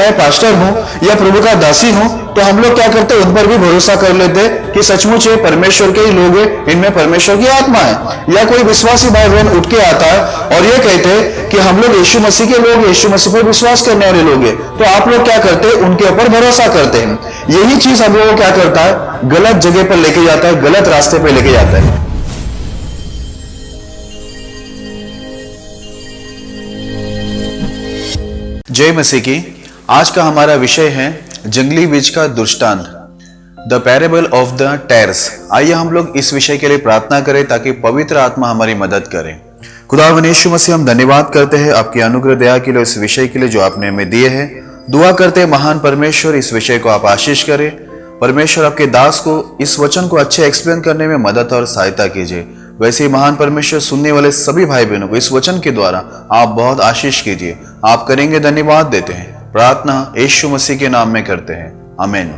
मैं पास्टर हूँ या प्रभु का दासी हूँ, तो हम लोग क्या करते हैं, उन पर भी भरोसा कर लेते कि सचमुच ये परमेश्वर के ही लोग हैं, इनमें परमेश्वर की आत्मा है। या कोई विश्वासी भाई बहन उठ के आता है और ये कहते हैं कि हम लोग यीशु मसीह के लोग, यीशु मसीह पर विश्वास करने वाले लोग हैं, तो आप लोग क्या करते हैं, उनके ऊपर भरोसा करते हैं। यही चीज हम लोगों को क्या करता है, गलत जगह पर लेके जाता है, गलत रास्ते पर लेके जाता है। जय मसीह की। आज का हमारा विषय है जंगली बीज का दृष्टांत, द पैरेबल ऑफ द टैर्स। आइए हम लोग इस विषय के लिए प्रार्थना करें ताकि पवित्र आत्मा हमारी मदद करे। खुदावंद यीशु मसीह, हम धन्यवाद करते हैं आपकी अनुग्रह दया के लिए, इस विषय के लिए जो आपने हमें दिए हैं। दुआ करते हैं महान परमेश्वर, इस विषय को आप आशीष करें। परमेश्वर, आपके दास को इस वचन को अच्छे एक्सप्लेन करने में मदद और सहायता कीजिए। वैसे ही महान परमेश्वर, सुनने वाले सभी भाई बहनों को इस वचन के द्वारा आप बहुत आशीष कीजिए। आप करेंगे, धन्यवाद देते हैं। प्रार्थना यीशु मसीह के नाम में करते हैं, आमीन।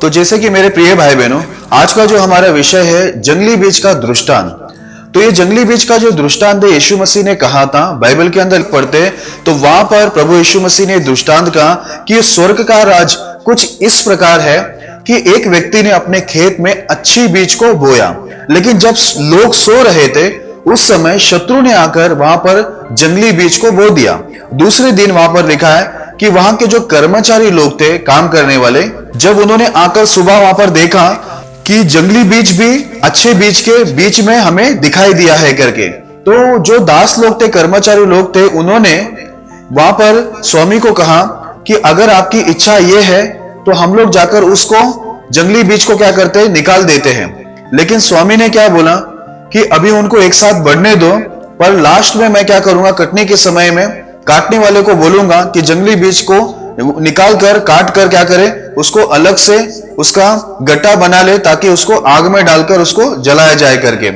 तो जैसे कि मेरे प्रिय भाई बहनों, आज का जो हमारा विषय है जंगली बीज का दृष्टांत। तो ये जंगली बीज का जो दृष्टांत है, यीशु मसीह ने कहा था, बाइबल के अंदर पढ़ते तो वहां पर प्रभु यीशु मसीह ने दृष्टांत कहा कि स्वर्ग का राज कुछ इस प्रकार है कि एक व्यक्ति ने अपने खेत में अच्छी बीज को बोया, लेकिन जब लोग सो रहे थे उस समय शत्रु ने आकर वहां पर जंगली बीज को बो दिया। दूसरे दिन वहां पर लिखा है कि वहां के जो कर्मचारी लोग थे, काम करने वाले, जब उन्होंने आकर सुबह वहां पर देखा कि जंगली बीज भी अच्छे बीज के बीच में हमें दिखाई दिया है करके, तो जो दास लोग थे, कर्मचारी लोग थे, उन्होंने वहां पर स्वामी को कहा कि अगर आपकी इच्छा ये है तो हम लोग जाकर उसको जंगली बीज को क्या करते हैं, निकाल देते हैं। लेकिन स्वामी ने क्या बोला कि अभी उनको एक साथ बढ़ने दो, पर लास्ट में मैं क्या करूंगा, कटने के समय में काटने वाले को बोलूंगा कि जंगली बीज को निकाल कर, काट कर क्या करे, उसको अलग से उसका गट्टा बना ले ताकि उसको आग में डालकर उसको जलाया जाए करके।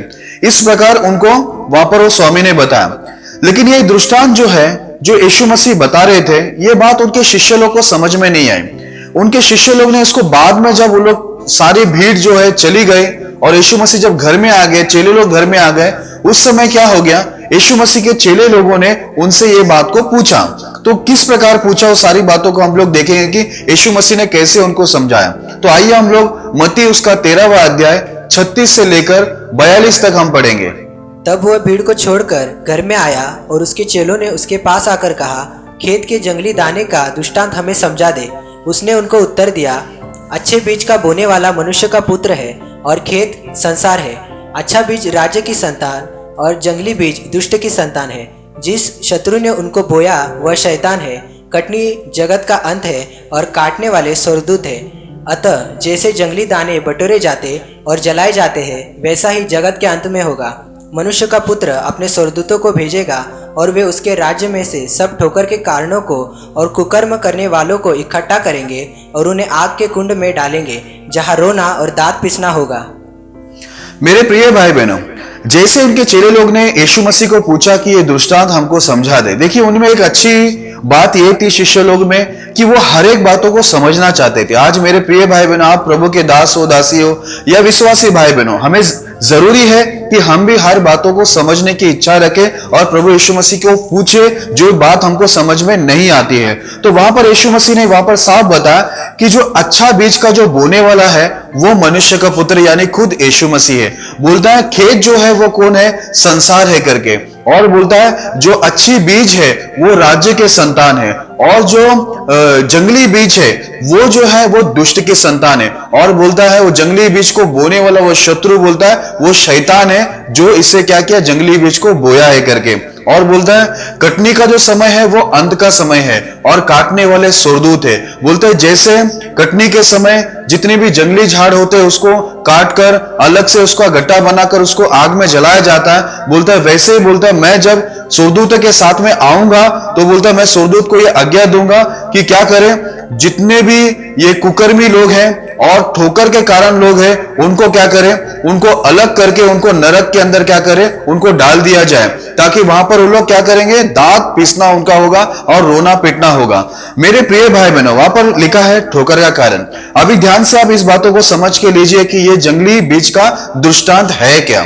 इस प्रकार उनको वहां पर वो स्वामी ने बताया। लेकिन ये दृष्टांत जो है, जो यीशु मसीह बता रहे थे, ये बात उनके शिष्य लोग को समझ में नहीं आई। उनके शिष्य लोग ने इसको बाद में, जब वो लोग सारी भीड़ जो है चली गई और यीशु मसीह जब घर में आ गए, चेले लोग घर में आ गए, उस समय क्या हो गया, यीशु मसीह के चेले लोगों ने उनसे ये बात को पूछा। तो किस प्रकार पूछा, उस सारी बातों को हम लोग देखेंगे कि यीशु मसीह ने कैसे उनको समझाया। तो आइए हम लोग मत्ती उसका 13वां अध्याय 36 से लेकर 42 तक हम पढ़ेंगे। तब वह भीड़ को छोड़कर घर में आया और उसके चेलों ने उसके पास आकर कहा, खेत के जंगली दाने का दृष्टांत हमें समझा दे। उसने उनको उत्तर दिया, अच्छे बीज का बोने वाला मनुष्य का पुत्र है और खेत संसार है। अच्छा बीज राज्य की संतान और जंगली बीज दुष्ट की संतान है। जिस शत्रु ने उनको बोया वह शैतान है। कटनी जगत का अंत है और काटने वाले स्वर्गदूत है। अतः जैसे जंगली दाने बटोरे जाते और जलाए जाते हैं, वैसा ही जगत के अंत में होगा। मनुष्य का पुत्र अपने स्वर्गदूतों को भेजेगा और वे उसके राज्य में से सब ठोकर के कारणों को और कुकर्म करने वालों को इकट्ठा करेंगे और उन्हें आग के कुंड में डालेंगे, जहां रोना और दांत पिसना होगा। मेरे प्रिय भाई बहनों, जैसे उनके चेले लोग ने यीशु मसीह को पूछा कि ये दृष्टांत हमको समझा दे, देखिए उनमें एक अच्छी बात ये थी शिष्य लोग में कि वो हर एक बातों को समझना चाहते थे। आज मेरे प्रिय भाई बहनों, आप प्रभु के दास हो, दासी हो या विश्वासी भाई बहनों, हमें जरूरी है कि हम भी हर बातों को समझने की इच्छा रखें और प्रभु यीशु मसीह को पूछे जो बात हमको समझ में नहीं आती है। तो वहां पर यीशु मसीह ने वहां पर साफ बताया कि जो अच्छा बीज का जो बोने वाला है वो मनुष्य का पुत्र यानी खुद यीशु मसीह है। बोलता है खेत जो है वो कौन है, संसार है करके, और बोलता है जो अच्छी बीज है वो राज्य के संतान है, और जो जंगली बीज है वो जो है वो दुष्ट की संतान है। और बोलता है वो जंगली बीज को बोने वाला वो शत्रु, बोलता है वो शैतान है जो इससे क्या किया, जंगली बीज को बोया है करके। और बोलता है कटनी का जो समय है वो अंत का समय है और काटने वाले स्वर्गदूत है। बोलते हैं जैसे कटनी के समय जितने भी जंगली झाड़ होते हैं उसको काट कर अलग से उसका गट्टा बनाकर उसको आग में जलाया जाता है। बोलता है वैसे ही बोलता है मैं जब स्वर्गदूत के साथ में आऊंगा तो बोलता है मैं स्वर्गदूत को ये आज्ञा दूंगा कि क्या करें, जितने भी ये कुकर्मी लोग हैं और ठोकर के कारण लोग हैं उनको क्या करें, उनको अलग करके उनको नरक के अंदर क्या करें, उनको डाल दिया जाए, ताकि वहां पर वो लोग क्या करेंगे, दांत पीसना उनका होगा और रोना पीटना होगा। मेरे प्रिय भाई बहनों, वहां पर लिखा है ठोकर का कारण। अभी ध्यान ध्यान से आप इस बातों को समझ के लीजिए कि ये जंगली बीज का दृष्टांत है क्या।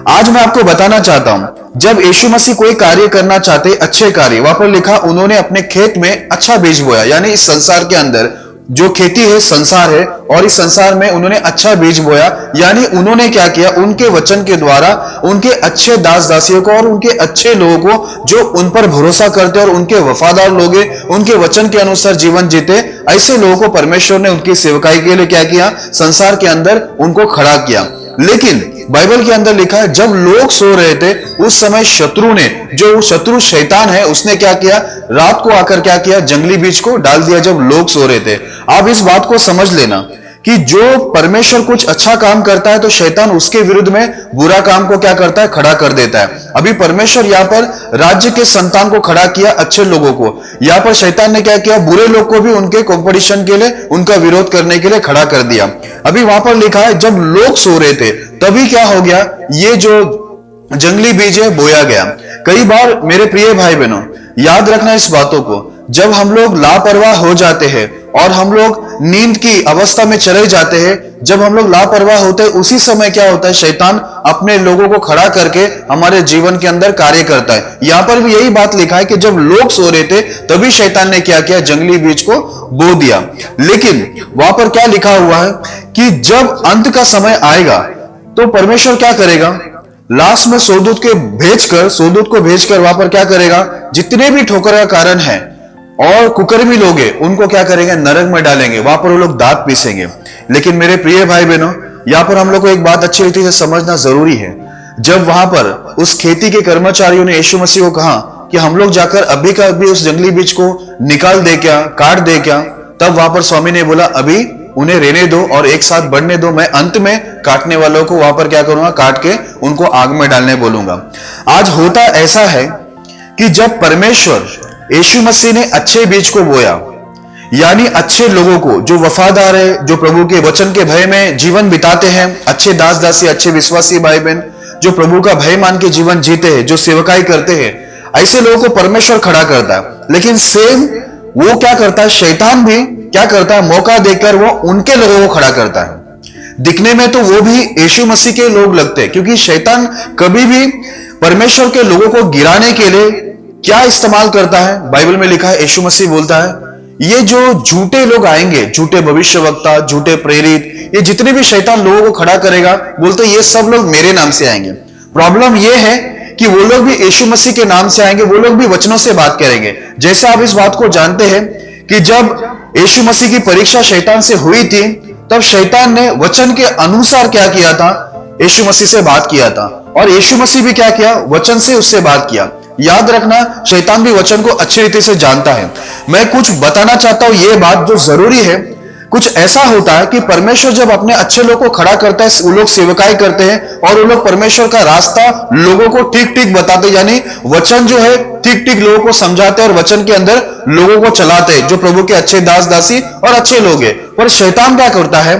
आज मैं आपको बताना चाहता हूं, जब यीशु मसीह कोई कार्य करना चाहते, अच्छे कार्य, वहां पर लिखा उन्होंने अपने खेत में अच्छा बीज बोया, यानी इस संसार के अंदर जो खेती है संसार है, और इस संसार में उन्होंने अच्छा बीज बोया, यानी उन्होंने क्या किया, उनके वचन के द्वारा उनके अच्छे दास दासियों को और उनके अच्छे लोगों को जो उन पर भरोसा करते और उनके वफादार लोग उनके वचन के अनुसार जीवन जीते, ऐसे लोगों को परमेश्वर ने उनकी सेवकाई के लिए क्या किया, संसार के अंदर उनको खड़ा किया। लेकिन बाइबल के अंदर लिखा है जब लोग सो रहे थे उस समय शत्रु ने, जो शत्रु शैतान है, उसने क्या किया, रात को आकर क्या किया, जंगली बीज को डाल दिया जब लोग सो रहे थे। आप इस बात को समझ लेना कि जो परमेश्वर कुछ अच्छा काम करता है तो शैतान उसके विरुद्ध में बुरा काम को क्या करता है, खड़ा कर देता है। अभी परमेश्वर यहाँ पर राज्य के संतान को खड़ा किया, अच्छे लोगों को। यहाँ पर शैतान ने क्या किया, बुरे लोग को भी उनके कंपटीशन के लिए, उनका विरोध करने के लिए खड़ा कर दिया। अभी वहां पर लिखा है जब लोग सो रहे थे तभी क्या हो गया, ये जो जंगली बीज है बोया गया। कई बार मेरे प्रिय भाई बहनों याद रखना इस बातों को, जब हम लोग लापरवाह हो जाते हैं और हम लोग नींद की अवस्था में चले जाते हैं, जब हम लोग लापरवाह होते हैं उसी समय क्या होता है, शैतान अपने लोगों को खड़ा करके हमारे जीवन के अंदर कार्य करता है। यहां पर भी यही बात लिखा है कि जब लोग सो रहे थे तभी शैतान ने क्या किया, जंगली बीज को बो दिया। लेकिन वहां पर क्या लिखा हुआ है कि जब अंत का समय आएगा तो परमेश्वर क्या करेगा, लास्ट में सोदूत को भेजकर वहां पर क्या करेगा, जितने भी ठोकर का कारण है और कुकर्मी लोग हैं उनको क्या करेंगे, नरक में डालेंगे, वहां पर वो लोग दांत पीसेंगे। लेकिन मेरे प्रिय भाई बहनों यहां पर हम लोग को एक बात अच्छी रीति से समझना जरूरी है। जब वहां पर उस खेती के कर्मचारियों ने यीशु मसीह को कहा कि हम लोग जाकर अभी का अभी उस जंगली बीज को निकाल दे क्या, काट दे क्या, तब वहां पर स्वामी ने बोला अभी उन्हें रहने दो और एक साथ बढ़ने दो, मैं अंत में काटने वालों को वहां पर क्या करूंगा, काट के उनको आग में डालने बोलूंगा। आज होता ऐसा है कि जब परमेश्वर यीशु मसीह ने अच्छे बीज को बोया, यानी अच्छे लोगों को जो वफादार है, जो प्रभु के वचन के भय में जीवन बिताते हैं, अच्छे दास दासी, अच्छे विश्वासी भाई बहन जो प्रभु का भय मान के जीवन जीते हैं, जो सेवकाई करते हैं, ऐसे लोगों को परमेश्वर खड़ा करता है। लेकिन सेम वो क्या करता है, शैतान भी क्या करता है, मौका देकर वो उनके लोगों को खड़ा करता है। दिखने में तो वो भी यीशु मसीह के लोग लगते हैं, क्योंकि शैतान कभी भी परमेश्वर के लोगों को गिराने के लिए क्या इस्तेमाल करता है, बाइबल में लिखा है, यीशु मसीह बोलता है ये जो झूठे लोग आएंगे, झूठे भविष्यवक्ता, झूठे प्रेरित, ये जितने भी शैतान लोगों को खड़ा करेगा, बोलते ये सब लोग मेरे नाम से आएंगे। प्रॉब्लम ये है कि वो लोग भी यीशु मसीह के नाम से आएंगे, वो लोग भी वचनों से बात करेंगे। जैसे आप इस बात को जानते हैं कि जब यीशु मसीह की परीक्षा शैतान से हुई थी, तब शैतान ने वचन के अनुसार क्या किया था, यीशु मसीह से बात किया था, और यीशु मसीह भी क्या किया, वचन से उससे बात किया। याद रखना, शैतान भी वचन को अच्छी रीति से जानता है। मैं कुछ बताना चाहता हूं, ये बात जो जरूरी है, कुछ ऐसा होता है कि परमेश्वर जब अपने अच्छे लोग को खड़ा करता है, वो लोग सेवकाई करते हैं और वो लोग परमेश्वर का रास्ता लोगों को ठीक ठीक बताते, यानी वचन जो है ठीक ठीक लोगों को समझाते और वचन के अंदर लोगों को चलाते हैं, जो प्रभु के अच्छे दास दासी और अच्छे लोग हैं। पर शैतान क्या करता है,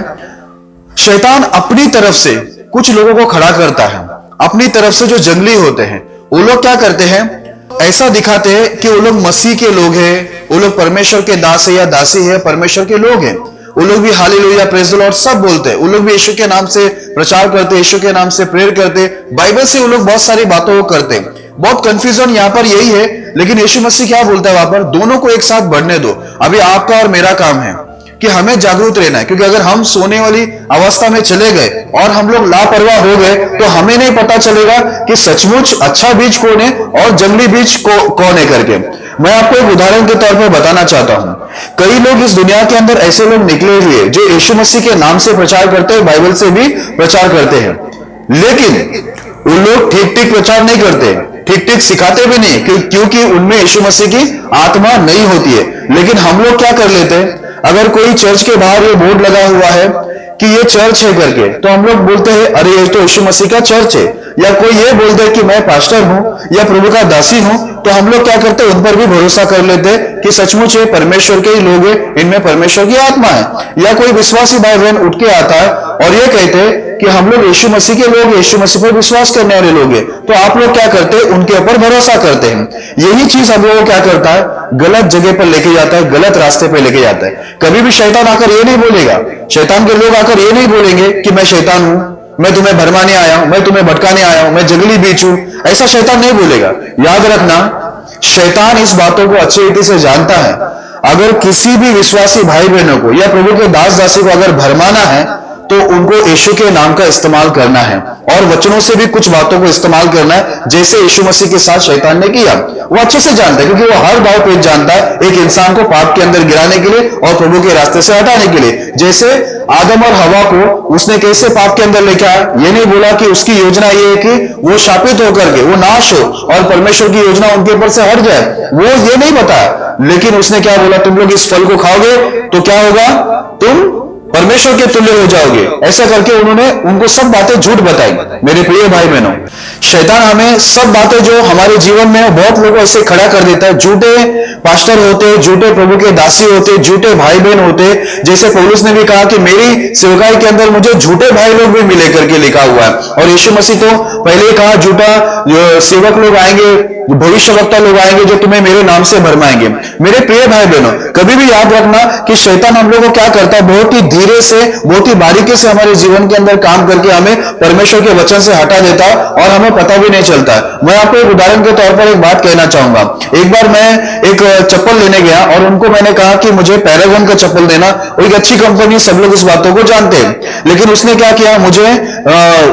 शैतान अपनी तरफ से कुछ लोगों को खड़ा करता है, अपनी तरफ से जो जंगली होते हैं वो लोग क्या करते हैं, ऐसा दिखाते हैं कि वो लोग मसीह के लोग हैं, वो लोग परमेश्वर के दास है या दासी है, परमेश्वर के लोग हैं। वो लोग भी हालेलुया, प्रेज द लॉर्ड सब बोलते हैं, वो लोग भी यीशु के नाम से प्रचार करते, यीशु के नाम से प्रेयर करते, बाइबल से वो लोग बहुत सारी बातों को करते। बहुत कंफ्यूजन यहाँ पर यही है, लेकिन यीशु मसीह क्या बोलता है वहां पर, दोनों को एक साथ बढ़ने दो। अभी आपका और मेरा काम है कि हमें जागरूक रहना है, क्योंकि अगर हम सोने वाली अवस्था में चले गए और हम लोग लापरवाह हो गए तो हमें नहीं पता चलेगा कि सचमुच अच्छा बीज कौन है और जंगली बीज कौन है करके। मैं आपको एक उदाहरण के तौर पर बताना चाहता हूं। कई लोग इस दुनिया के अंदर ऐसे लोग निकले हुए जो यीशु मसीह के नाम से प्रचार करते हैं, बाइबल से भी प्रचार करते हैं, लेकिन वो लोग ठीक ठीक प्रचार नहीं करते, ठीक ठीक सिखाते भी नहीं, क्योंकि उनमें यीशु मसीह की आत्मा नहीं होती है। लेकिन हम लोग क्या कर लेते हैं, अगर कोई चर्च के बाहर ये बोर्ड लगा हुआ है कि ये चर्च है करके, तो हम लोग बोलते हैं अरे ये तो यीशु मसीह का चर्च है। या कोई ये बोलते हैं कि मैं पास्टर हूं या प्रभु का दासी हूं, तो हम लोग क्या करते हैं, उन पर भी भरोसा कर लेते हैं कि सचमुच ये परमेश्वर के ही लोग हैं, इनमें परमेश्वर की आत्मा है। या कोई विश्वासी भाई बहन उठ के आता है और ये कहते हैं कि हम लोग यीशु मसीह के लोग, यीशु मसीह पर विश्वास करने वाले लोग हैं, तो आप लोग क्या करते हैं? उनके ऊपर भरोसा करते हैं। यही चीज हम लोगों को क्या करता है? गलत जगह पर लेके जाता है, गलत रास्ते पर लेके जाता है। कभी भी शैतान आकर ये नहीं बोलेगा, शैतान के लोग आकर ये नहीं बोलेंगे कि मैं शैतान हूं, मैं तुम्हें भरमाने आया हूं, मैं तुम्हें भटकाने आया हूं, मैं जंगली बीच हूं। ऐसा शैतान नहीं बोलेगा। याद रखना, शैतान इस बातों को अच्छी रीति से जानता है। अगर किसी भी विश्वासी भाई बहनों को या प्रभु के दास दासी को अगर भरमाना है तो उनको यीशु के नाम का इस्तेमाल करना है और वचनों से भी कुछ बातों को इस्तेमाल करना है, जैसे यीशु मसीह के साथ शैतान ने किया। वो अच्छे से जानता है, क्योंकि वो हर दाव पेच जानता है एक इंसान को पाप के अंदर गिराने के लिए और प्रभु के रास्ते से हटाने के लिए। जैसे आदम और हवा को उसने कैसे पाप के अंदर लेके आया, ये नहीं बोला कि उसकी योजना ये है कि वो शापित होकर के वो नाश हो और परमेश्वर की योजना उनके ऊपर से हट जाए, वो ये नहीं बताया। लेकिन उसने क्या बोला? तुम लोग इस फल को खाओगे तो क्या होगा? तुम परमेश्वर के तुल्य हो जाओगे। ऐसा करके उन्होंने उनको सब बातें झूठ बताई। मेरे प्रिय भाई बहनों, शैतान हमें सब बातें जो हमारे जीवन में बहुत लोगों ऐसे खड़ा कर देता है। झूठे पास्टर होते, झूठे प्रभु के दासी होते, झूठे भाई बहन होते। जैसे पौलुस ने भी कहा कि मेरी सेवकाई के अंदर मुझे झूठे भाई लोग भी मिले करके लिखा हुआ है। और यीशु मसीह तो पहले कहा झूठा सेवक लोग आएंगे, भविष्यवक्ता लोग आएंगे जो तुम्हें मेरे नाम से भरमाएंगे। मेरे प्रिय भाई बहनों, कभी भी याद रखना कि शैतान हम लोग को क्या करता है? बहुत ही धीरे से, बहुत ही बारीकी से हमारे जीवन के अंदर काम करके हमें परमेश्वर के वचन से हटा देता है और हमें पता भी नहीं चलता है। मैं आपको एक उदाहरण के तौर पर एक बात कहना चाहूंगा। एक बार मैं एक चप्पल लेने गया और उनको मैंने कहा कि मुझे पैरागॉन का चप्पल देना। एक अच्छी कंपनी, सब लोग इस बातों को जानते हैं। लेकिन उसने क्या किया? मुझे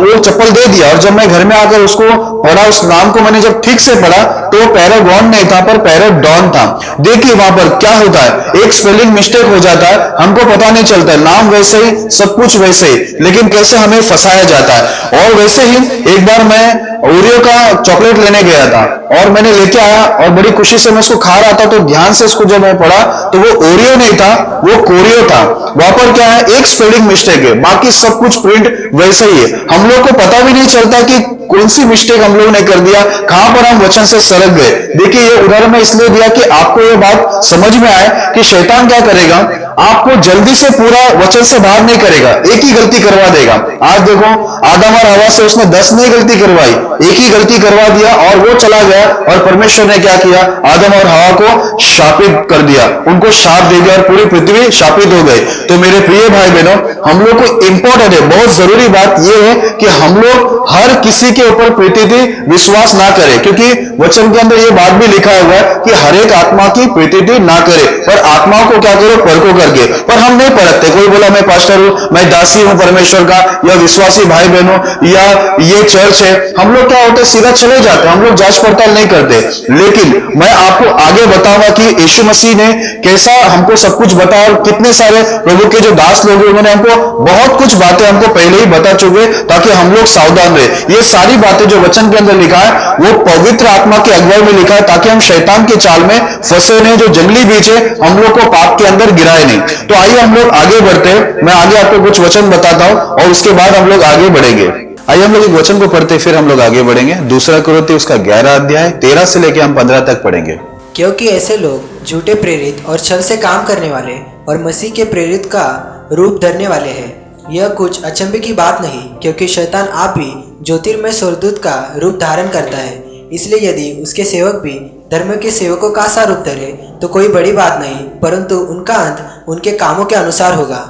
वो चप्पल दे दिया और जब मैं घर में आकर उसको पढ़ा, उस नाम को मैंने जब ठीक से पढ़ा तो पैरागॉन नहीं था पर पैराडॉन था। देखिए वहां पर क्या होता है, एक स्पेलिंग मिस्टेक हो जाता है, हमको पता नहीं चलता है। नाम वैसे ही, सब कुछ वैसे ही, लेकिन कैसे हमें फंसाया जाता है। और वैसे ही एक बार मैं ओरियो का चॉकलेट लेने गया था और मैंने लेके आया और बड़ी खुशी से मैं उसको खा रहा था, तो ध्यान से उसको जब मैं पढ़ा तो वो ओरियो नहीं था, वो कोरियो था। वहां पर क्या है? एक स्पेलिंग मिस्टेक है, बाकी सब कुछ प्रिंट वैसे ही है। हम लोग को पता भी नहीं चलता कि कौन सी मिस्टेक हम लोगों ने कर दिया, कहां पर हम वचन से सरक गए। देखिए ये उदाहरण मैं इसलिए दिया कि आपको ये बात समझ में आए कि शैतान क्या करेगा, आपको जल्दी से पूरा वचन से बाहर नहीं करेगा, एक ही गलती करवा देगा। आज देखो आदम और हवा से उसने 10 नहीं गलती करवाई, एक ही गलती करवा दिया और वो चला गया। और परमेश्वर ने क्या किया? आदम और हवा को शापित कर दिया, उनको शाप दे दिया और पूरी पृथ्वी शापित हो गई। तो मेरे प्रिय भाई बहनों, हम लोग को इंपॉर्टेंट है, बहुत जरूरी बात यह है कि हम लोग हर किसी के ऊपर प्रीति विश्वास ना करें, क्योंकि वचन के अंदर यह बात भी लिखा हुआ है कि हर एक आत्मा की प्रीति ना करे, पर आत्माओं को क्या करो? परखो करके। पर हम नहीं परखते। कोई बोला मैं पास्टर हूं, मैं दासी हूं परमेश्वर का, या विश्वासी भाई बहनों, या ये चर्च है, हम लोग क्या होते? सीधा चले जाते, हम लोग जांच पड़ताल नहीं करते। लेकिन मैं आपको आगे बताऊंगा कि यीशु मसीह ने कैसा हमको सब कुछ बताया और कितने सारे प्रभु के जो दास लोग हैं उन्होंने हमको बहुत कुछ बातें हमको पहले ही बता चुके, ताकि हम लोग सावधान रहे। ये सारी बातें जो वचन के अंदर लिखा है वो पवित्र आत्मा की अगुवाई में लिखा है, ताकि हम शैतान के चाल में फंसे नहीं, जो जंगली बीज है हम लोग को पाप के अंदर गिराए नहीं। तो आइए हम लोग आगे बढ़ते हैं। मैं आगे आपको कुछ वचन बताता हूं और उसके बाद हम लोग आगे बढ़ेंगे। आइए हम लोग एक वचन को पढ़ते फिर हम लोग आगे बढ़ेंगे। दूसरा कुरिन्थियों उसका 11 अध्याय 13 से लेकर हम 15 तक पढ़ेंगे। क्योंकि ऐसे लोग झूठे प्रेरित और छल से काम करने वाले और मसीह के प्रेरित का रूप धरने वाले हैं। यह कुछ अचंभे की बात नहीं, क्योंकि शैतान आप भी ज्योतिर्मय स्वर्गदूत का रूप धारण करता है। इसलिए यदि उसके सेवक भी धर्म के सेवकों का सा रूप धरे तो कोई बड़ी बात नहीं, परंतु उनका अंत उनके कामों के अनुसार होगा।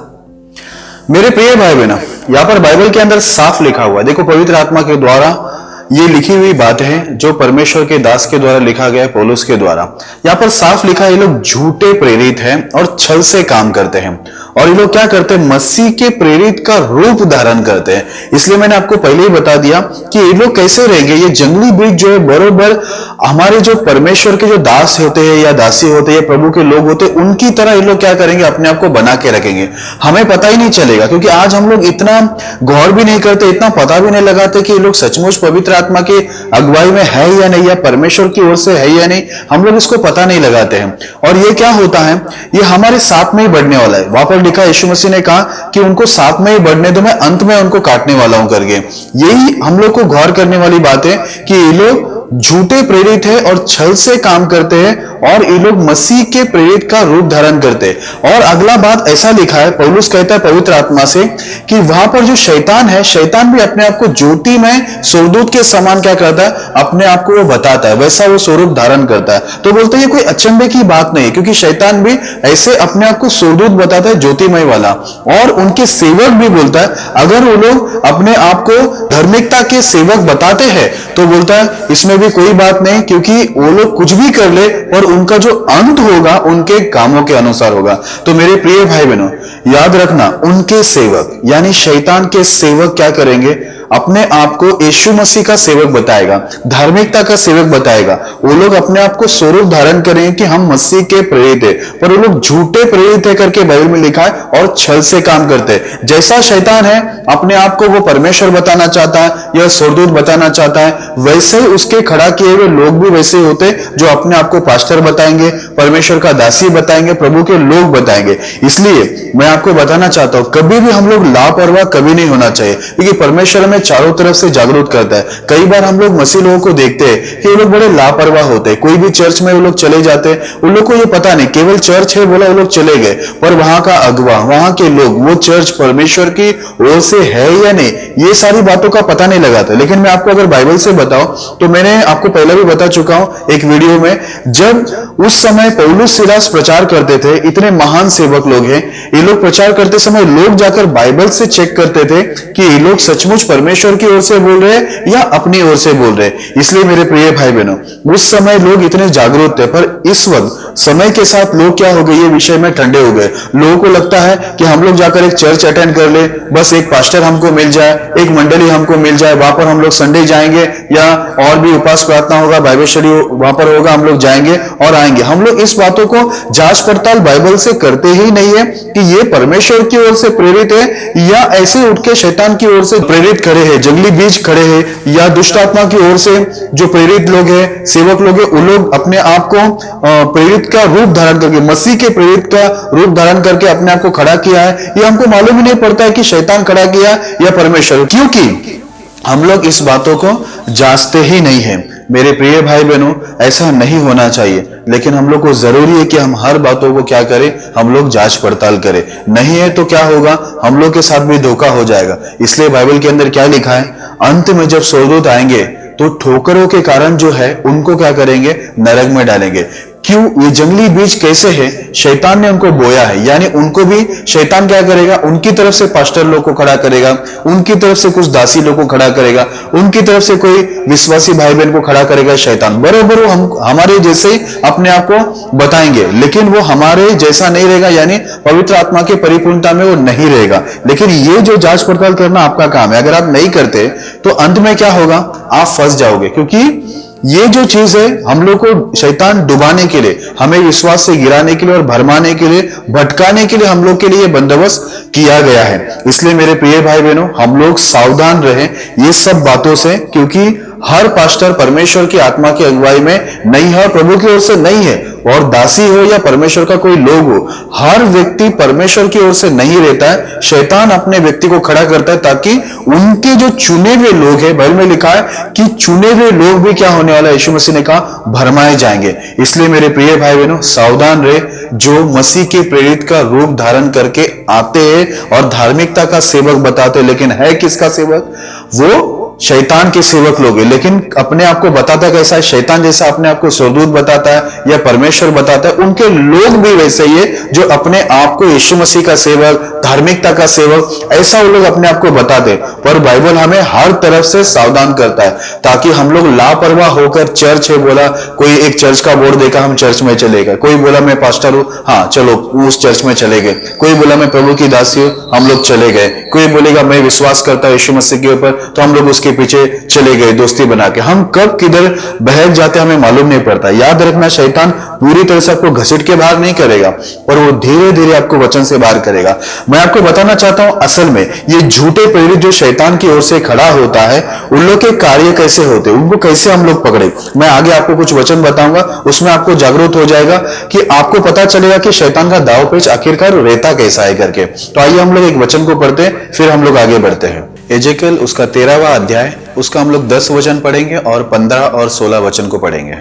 मेरे प्रिय भाई बहनों, यहाँ पर बाइबल के अंदर साफ लिखा हुआ है, देखो पवित्र आत्मा के द्वारा ये लिखी हुई बात है जो परमेश्वर के दास के द्वारा लिखा गया है, पौलुस के द्वारा। यहाँ पर साफ लिखा है ये लोग झूठे प्रेरित हैं और छल से काम करते हैं। और ये लोग क्या करते हैं? मसीह के प्रेरित का रूप धारण करते हैं। इसलिए मैंने आपको पहले ही बता दिया कि ये लोग कैसे रहेंगे। ये जंगली बीज जो है बरोबर हमारे जो परमेश्वर के जो दास होते हैं या दासी होते हैं या प्रभु के लोग होते हैं, उनकी तरह ये लोग क्या करेंगे? अपने आप को बना के रखेंगे। हमें पता ही नहीं चलेगा, क्योंकि आज हम लोग इतना गौर भी नहीं करते, इतना पता भी नहीं लगाते कि ये लोग सचमुच पवित्र आत्मा की अगुवाई में है या नहीं, या परमेश्वर की ओर से है या नहीं। हम लोग इसको पता नहीं लगाते हैं। और ये क्या होता है? ये हमारे साथ में ही बढ़ने वाला है। वहां पर लिखा, यीशु मसीह ने कहा कि उनको साथ में ही बढ़ने दो, मैं अंत में उनको काटने वाला हूं करके। यही हम लोग को गौर करने वाली बात है कि ये लोग झूठे प्रेरित है और छल से काम करते हैं और ये लोग मसीह के प्रेरित का रूप धारण करते हैं। और अगला बात ऐसा लिखा है, पौलुस कहता है पवित्र आत्मा से कि वहां पर जो शैतान है, शैतान भी अपने आप को ज्योति में स्वरूप के समान क्या करता है, अपने आप को वो बताता है, वैसा वो स्वरूप धारण करता है। तो बोलते हैं कोई अचंभे की बात नहीं, क्योंकि शैतान भी ऐसे अपने आप को स्वरूप बताता है, ज्योतिमय वाला। और उनके सेवक भी बोलता है, अगर वो लोग अपने आप को धार्मिकता के सेवक बताते हैं तो बोलता है इसमें भी कोई बात नहीं, क्योंकि वो लोग कुछ भी कर ले और उनका जो अंत होगा उनके कामों के अनुसार होगा। तो मेरे प्रिय भाई बहनों, याद रखना, उनके सेवक यानी शैतान के सेवक क्या करेंगे, अपने आप को यीशु मसीह का सेवक बताएगा, धार्मिकता का सेवक बताएगा। वो लोग अपने आप को स्वरूप धारण करेंगे कि हम मसीह के प्रेरित है, पर वो लोग झूठे प्रेरित है करके बाइबल में लिखा है और छल से काम करते हैं। जैसा शैतान है अपने आप को वो परमेश्वर बताना चाहता है या स्वरदूत बताना चाहता है, वैसे ही उसके खड़ा किए हुए लोग भी वैसे ही होते जो अपने आप को पास्टर बताएंगे, परमेश्वर का दासी बताएंगे, प्रभु के लोग बताएंगे। इसलिए मैं आपको बताना चाहता हूं, कभी भी हम लोग लापरवाह कभी नहीं होना चाहिए, क्योंकि परमेश्वर हमें चारों तरफ से जागरूक करता है। कई बार हम लोग मसीह लोगों को देखते हैं कि वो लोग बड़े लापरवाह होते हैं, कोई भी चर्च में वो लोग चले जाते हैं, उन लोग को ये पता नहीं, केवल चर्च है बोला वो लोग चले गए, पर वहां का अगवा, वहां के लोग, वो चर्च परमेश्वर की ओर से है या नहीं, ये सारी बातों का पता नहीं लगाता। लेकिन मैं आपको अगर बाइबल से बताऊं तो मैंने आपको पहले भी बता चुका हूं एक वीडियो में, जब उस समय पौलुस सिलास प्रचार करते थे, इतने महान सेवक लोग हैं, ये लोग प्रचार करते समय लोग जाकर बाइबल से चेक करते थे कि ये लोग सचमुच परमेश्वर की ओर से बोल रहे हैं या अपनी ओर से बोल रहे हैं। इसलिए मेरे प्रिय भाई बहनों, उस समय लोग इतने जागरूक थे, पर इस वक्त समय के साथ लोग क्या हो गए, ये विषय में ठंडे हो गए। लोगों को लगता है कि हम लोग जाकर एक चर्च अटेंड कर ले, बस एक पास्टर हमको मिल जाए, एक मंडली हमको मिल जाए, वहां पर हम लोग संडे जाएंगे या और भी उपास प्रार्थना होगा, बाइबल स्टडी वहां पर होगा, हम लोग जाएंगे और आएंगे। हम लोग इस बातों को जांच पड़ताल बाइबल से करते ही नहीं है कि ये परमेश्वर की ओर से प्रेरित है या ऐसे उठ के शैतान की ओर से प्रेरित खड़े हैं, जंगली बीज खड़े हैं, या दुष्ट आत्मा की ओर से जो प्रेरित लोग हैं, सेवक लोग हैं, वो लोग अपने आप को प्रेरित का रूप धारण करके, मसीह के प्रेरित का रूप धारण करके अपने आप को खड़ा किया है। ये हमको मालूम ही नहीं पड़ता है कि शैतान खड़ा किया या परमेश्वर, क्योंकि हम लोग इस बातों को जांचते ही नहीं है। मेरे प्रिय भाई बहनों, ऐसा नहीं होना चाहिए, लेकिन हम लोग को जरूरी है कि हम हर बातों को क्या करें, हम लोग जांच पड़ताल करें। नहीं है तो क्या होगा, हम लोग के साथ भी धोखा हो जाएगा। इसलिए बाइबल के अंदर क्या लिखा है, अंत में जब स्वर्गदूत आएंगे तो ठोकरों के कारण जो है उनको क्या करेंगे, नरक में डालेंगे। क्यों? ये जंगली बीज कैसे है, शैतान ने उनको बोया है, यानी उनको भी शैतान क्या करेगा, उनकी तरफ से पास्टर लोग को खड़ा करेगा, उनकी तरफ से कुछ दासी लोग को खड़ा करेगा, उनकी तरफ से कोई विश्वासी भाई बहन को खड़ा करेगा शैतान। बरोबर वो हमारे जैसे ही अपने आप को बताएंगे, लेकिन वो हमारे जैसा नहीं रहेगा, यानी पवित्र आत्मा की परिपूर्णता में वो नहीं रहेगा। लेकिन ये जो जांच पड़ताल करना आपका काम है, अगर आप नहीं करते तो अंत में क्या होगा, आप फंस जाओगे। क्योंकि ये जो चीज है, हम लोग को शैतान डुबाने के लिए, हमें विश्वास से गिराने के लिए और भरमाने के लिए, भटकाने के लिए हम लोग के लिए बंदोबस्त किया गया है। इसलिए मेरे प्रिय भाई बहनों, हम लोग सावधान रहें ये सब बातों से, क्योंकि हर पास्टर परमेश्वर की आत्मा की अगुवाई में नहीं है, प्रभु की ओर से नहीं है, और दासी हो या परमेश्वर का कोई लोग हो, हर व्यक्ति परमेश्वर की ओर से नहीं रहता है। शैतान अपने व्यक्ति को खड़ा करता है ताकि उनके जो चुने हुए लोग हैं, बाइबल में लिखा है कि चुने हुए लोग भी क्या होने वाला है, यीशु मसीह ने कहा भरमाए जाएंगे। इसलिए मेरे प्रिय भाई बहनों, सावधान रहे, जो मसीह के प्रेरित का रूप धारण करके आते हैं और धार्मिकता का सेवक बताते, लेकिन है किसका सेवक, वो शैतान के सेवक लोग हैं। लेकिन अपने आप को बताता कैसा है, शैतान जैसा अपने आप को स्वर्गदूत बताता है या परमेश्वर बताता है, उनके लोग भी वैसे ही है जो अपने आप को यीशु मसीह का सेवक, धार्मिकता का सेवक, ऐसा वो लोग अपने आप को बताते। पर बाइबल हमें हर तरफ से सावधान करता है ताकि हम लोग लापरवाह होकर, चर्च है बोला, कोई एक चर्च का बोर्ड देखा हम चर्च में चले गए, कोई बोला मैं पास्टर हूं, हाँ चलो उस चर्च में चले गए, कोई बोला मैं प्रभु की दासी हूं, हम लोग चले गए, कोई बोलेगा मैं विश्वास करता हूं यीशु मसीह के ऊपर, तो हम लोग उसके पीछे चले गए दोस्ती बना के। हम कब किधर बहक जाते हमें मालूम नहीं पड़ता। याद रखना, शैतान पूरी तरह से आपको घसीट के बाहर नहीं करेगा, पर वो धीरे धीरे आपको वचन से बाहर करेगा। मैं आपको बताना चाहता हूं, असल में ये झूठे प्रेरित जो शैतान की ओर से खड़ा होता है, उन लोग के कार्य कैसे होते, उनको कैसे हम लोग पकड़े। मैं आगे आपको कुछ वचन बताऊंगा, उसमें आपको जागरूक हो जाएगा कि आपको पता चलेगा कि शैतान का दाव पेच आखिरकार रहता कैसा है करके। तो आइए हम लोग एक वचन को पढ़ते हैं, फिर हम लोग आगे बढ़ते हैं। एजेकल उसका 13वां अध्याय, उसका हम लोग 10 वचन पढ़ेंगे और 15 और 16 वचन को पढ़ेंगे।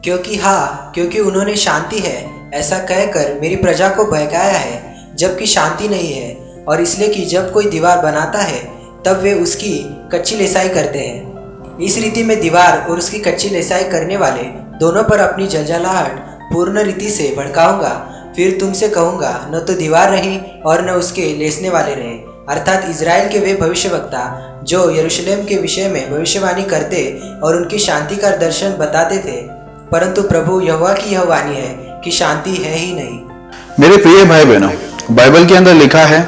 क्योंकि उन्होंने शांति है ऐसा कहकर मेरी प्रजा को बहकाया है, जबकि शांति नहीं है, और इसलिए कि जब कोई दीवार बनाता है तब वे उसकी कच्ची लेसाई करते हैं। इस रीति में दीवार और उसकी कच्ची लेसाई करने वाले दोनों पर अपनी जलजलाहट पूर्ण रीति से भड़काऊंगा। फिर तुमसे कहूँगा, न तो दीवार रही और न उसके लेसने वाले रहे, अर्थात इज़राइल के वे भविष्यवक्ता जो यरूशलेम के विषय में भविष्यवाणी करते और उनकी शांति का दर्शन बताते थे, परंतु प्रभु यहोवा की यह वाणी है कि शांति है ही नहीं। मेरे प्रिय भाई बहनों, बाइबल के अंदर लिखा है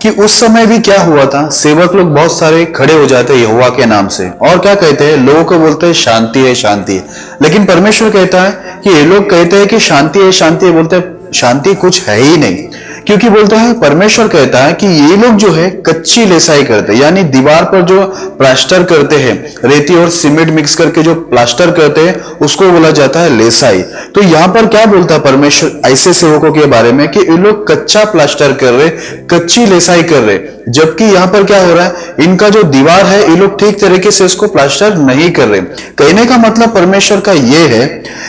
कि उस समय भी क्या हुआ था, सेवक लोग बहुत सारे खड़े हो जाते हैं यहोवा के नाम से और क्या कहते हैं, लोगों को बोलते हैं शांति है शांति है। लेकिन परमेश्वर कहता है कि ये लोग कहते हैं कि शांति है शांति है, बोलते हैं शांति कुछ है ही नहीं। क्योंकि बोलते हैं, परमेश्वर कहता है कि ये लोग जो है कच्ची लेसाई करते हैं, यानी दीवार पर जो प्लास्टर करते हैं, रेती और सीमेंट मिक्स करके जो प्लास्टर करते हैं उसको बोला जाता है लेसाई। तो यहाँ पर क्या बोलता है परमेश्वर ऐसे सेवकों के बारे में कि ये लोग कच्चा प्लास्टर कर रहे, कच्ची लेसाई कर रहे, जबकि यहाँ पर क्या हो रहा है, इनका जो दीवार है ये लोग ठीक तरीके से उसको प्लास्टर नहीं कर रहे। कहने का मतलब परमेश्वर का ये है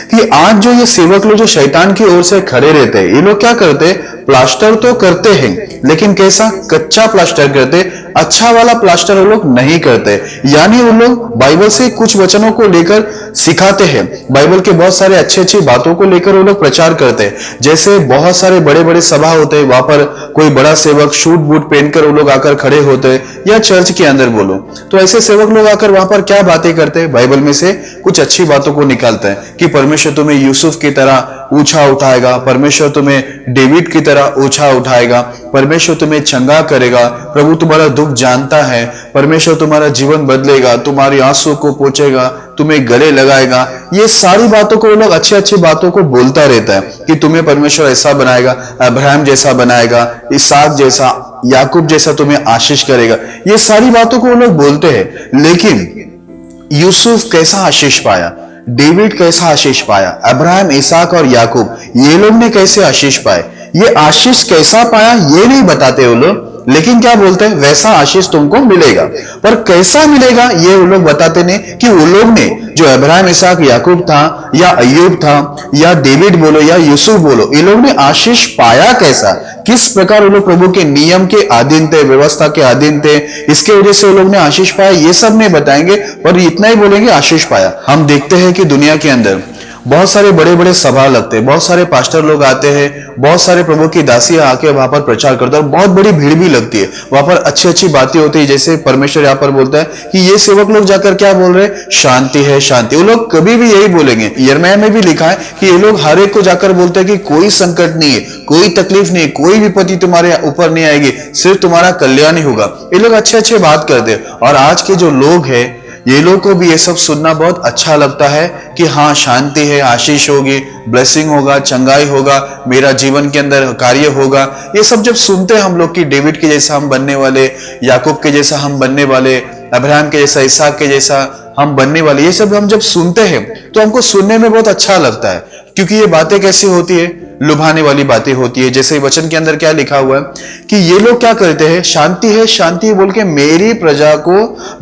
कि आज जो ये सेवक लोग जो शैतान की ओर से खड़े रहते हैं, ये लोग क्या करते, प्लास्टर तो करते हैं लेकिन कैसा, कच्चा प्लास्टर करते, अच्छा वाला प्लास्टर वो लोग नहीं करते। यानी वो लोग बाइबल से कुछ वचनों को लेकर सिखाते हैं, बाइबल के बहुत सारे अच्छी अच्छी बातों को लेकर वो लोग प्रचार करते हैं। जैसे बहुत सारे बड़े बड़े सभा होते हैं, वहां पर कोई बड़ा सेवक सूट बूट पहनकर वो लोग आकर खड़े होते हैं, या चर्च के अंदर बोलो तो ऐसे सेवक लोग आकर वहां पर क्या बातें करते हैं, बाइबल में से कुछ अच्छी बातों को निकालते हैं कि परमेश्वर तुम्हें यूसुफ की तरह ऊंचा उठाएगा, परमेश्वर तुम्हें डेविड की तरह ऊंचा उठाएगा, परमेश्वर तुम्हें चंगा करेगा, प्रभु तुम्हारा दुख जानता है, परमेश्वर तुम्हारा जीवन बदलेगा, तुम्हारी आंसू को पोंछेगा, तुम्हें गले लगाएगा। ये सारी बातों को वो लोग अच्छी अच्छी बातों को बोलता रहता है कि तुम्हें परमेश्वर ऐसा बनाएगा, अब्राहम जैसा बनाएगा, इसहाक जैसा, याकूब जैसा तुम्हें आशीष करेगा। ये सारी बातों को वो लोग बोलते हैं। लेकिन यूसुफ कैसा आशीष पाया, डेविड कैसा आशीष पाया, अब्राहम, इसहाक और याकूब ये लोग ने कैसे आशीष पाए, ये आशीष कैसा पाया ये नहीं बताते वो लोग, लेकिन क्या बोलते हैं, वैसा आशीष तुमको मिलेगा। पर कैसा मिलेगा ये वो लोग बताते नहीं कि वो लोग ने जो अब्राहम, इसहाक, याकूब था या अय्यूब था या डेविड बोलो या यूसुफ बोलो, ये लोग ने आशीष पाया कैसा, किस प्रकार वो लोग प्रभु के नियम के अधीन थे, व्यवस्था के अधीन थे, इसके वजह से वो लोग ने आशीष पाया, ये सब नहीं बताएंगे, पर इतना ही बोलेंगे आशीष पाया। हम देखते हैं कि दुनिया के अंदर बहुत सारे बड़े बड़े सभा लगते हैं, बहुत सारे पास्टर लोग आते हैं, बहुत सारे प्रभु की दासियां आके वहां पर प्रचार करते हैं और बहुत बड़ी भीड़ भी लगती है, वहां पर अच्छी अच्छी बातें होती है। जैसे परमेश्वर यहाँ पर बोलता है कि ये सेवक लोग जाकर क्या बोल रहे हैं, शांति है शांति। वो लोग कभी भी यही बोलेंगे। यिर्मयाह में भी लिखा है कि ये लोग हर एक को जाकर बोलते हैं कि कोई संकट नहीं है, कोई तकलीफ नहीं है, कोई विपत्ति तुम्हारे ऊपर नहीं आएगी, सिर्फ तुम्हारा कल्याण ही होगा। ये लोग अच्छे अच्छे बात करते हैं। और आज के जो लोग हैं ये लोग को भी ये सब सुनना बहुत अच्छा लगता है कि हाँ शांति है, आशीष होगी, ब्लेसिंग होगा, चंगाई होगा, मेरा जीवन के अंदर कार्य होगा। ये सब जब सुनते हैं हम लोग कि डेविड के जैसा हम बनने वाले, याकूब के जैसा हम बनने वाले, अब्राहम के जैसा, इसहाक के जैसा हम बनने वाले, ये सब हम जब सुनते हैं तो हमको सुनने में बहुत अच्छा लगता है। क्योंकि ये बातें कैसी होती है, लुभाने वाली बातें होती है। जैसे वचन के अंदर क्या लिखा हुआ है कि ये लोग क्या करते हैं, शांति है शांति बोल के मेरी प्रजा को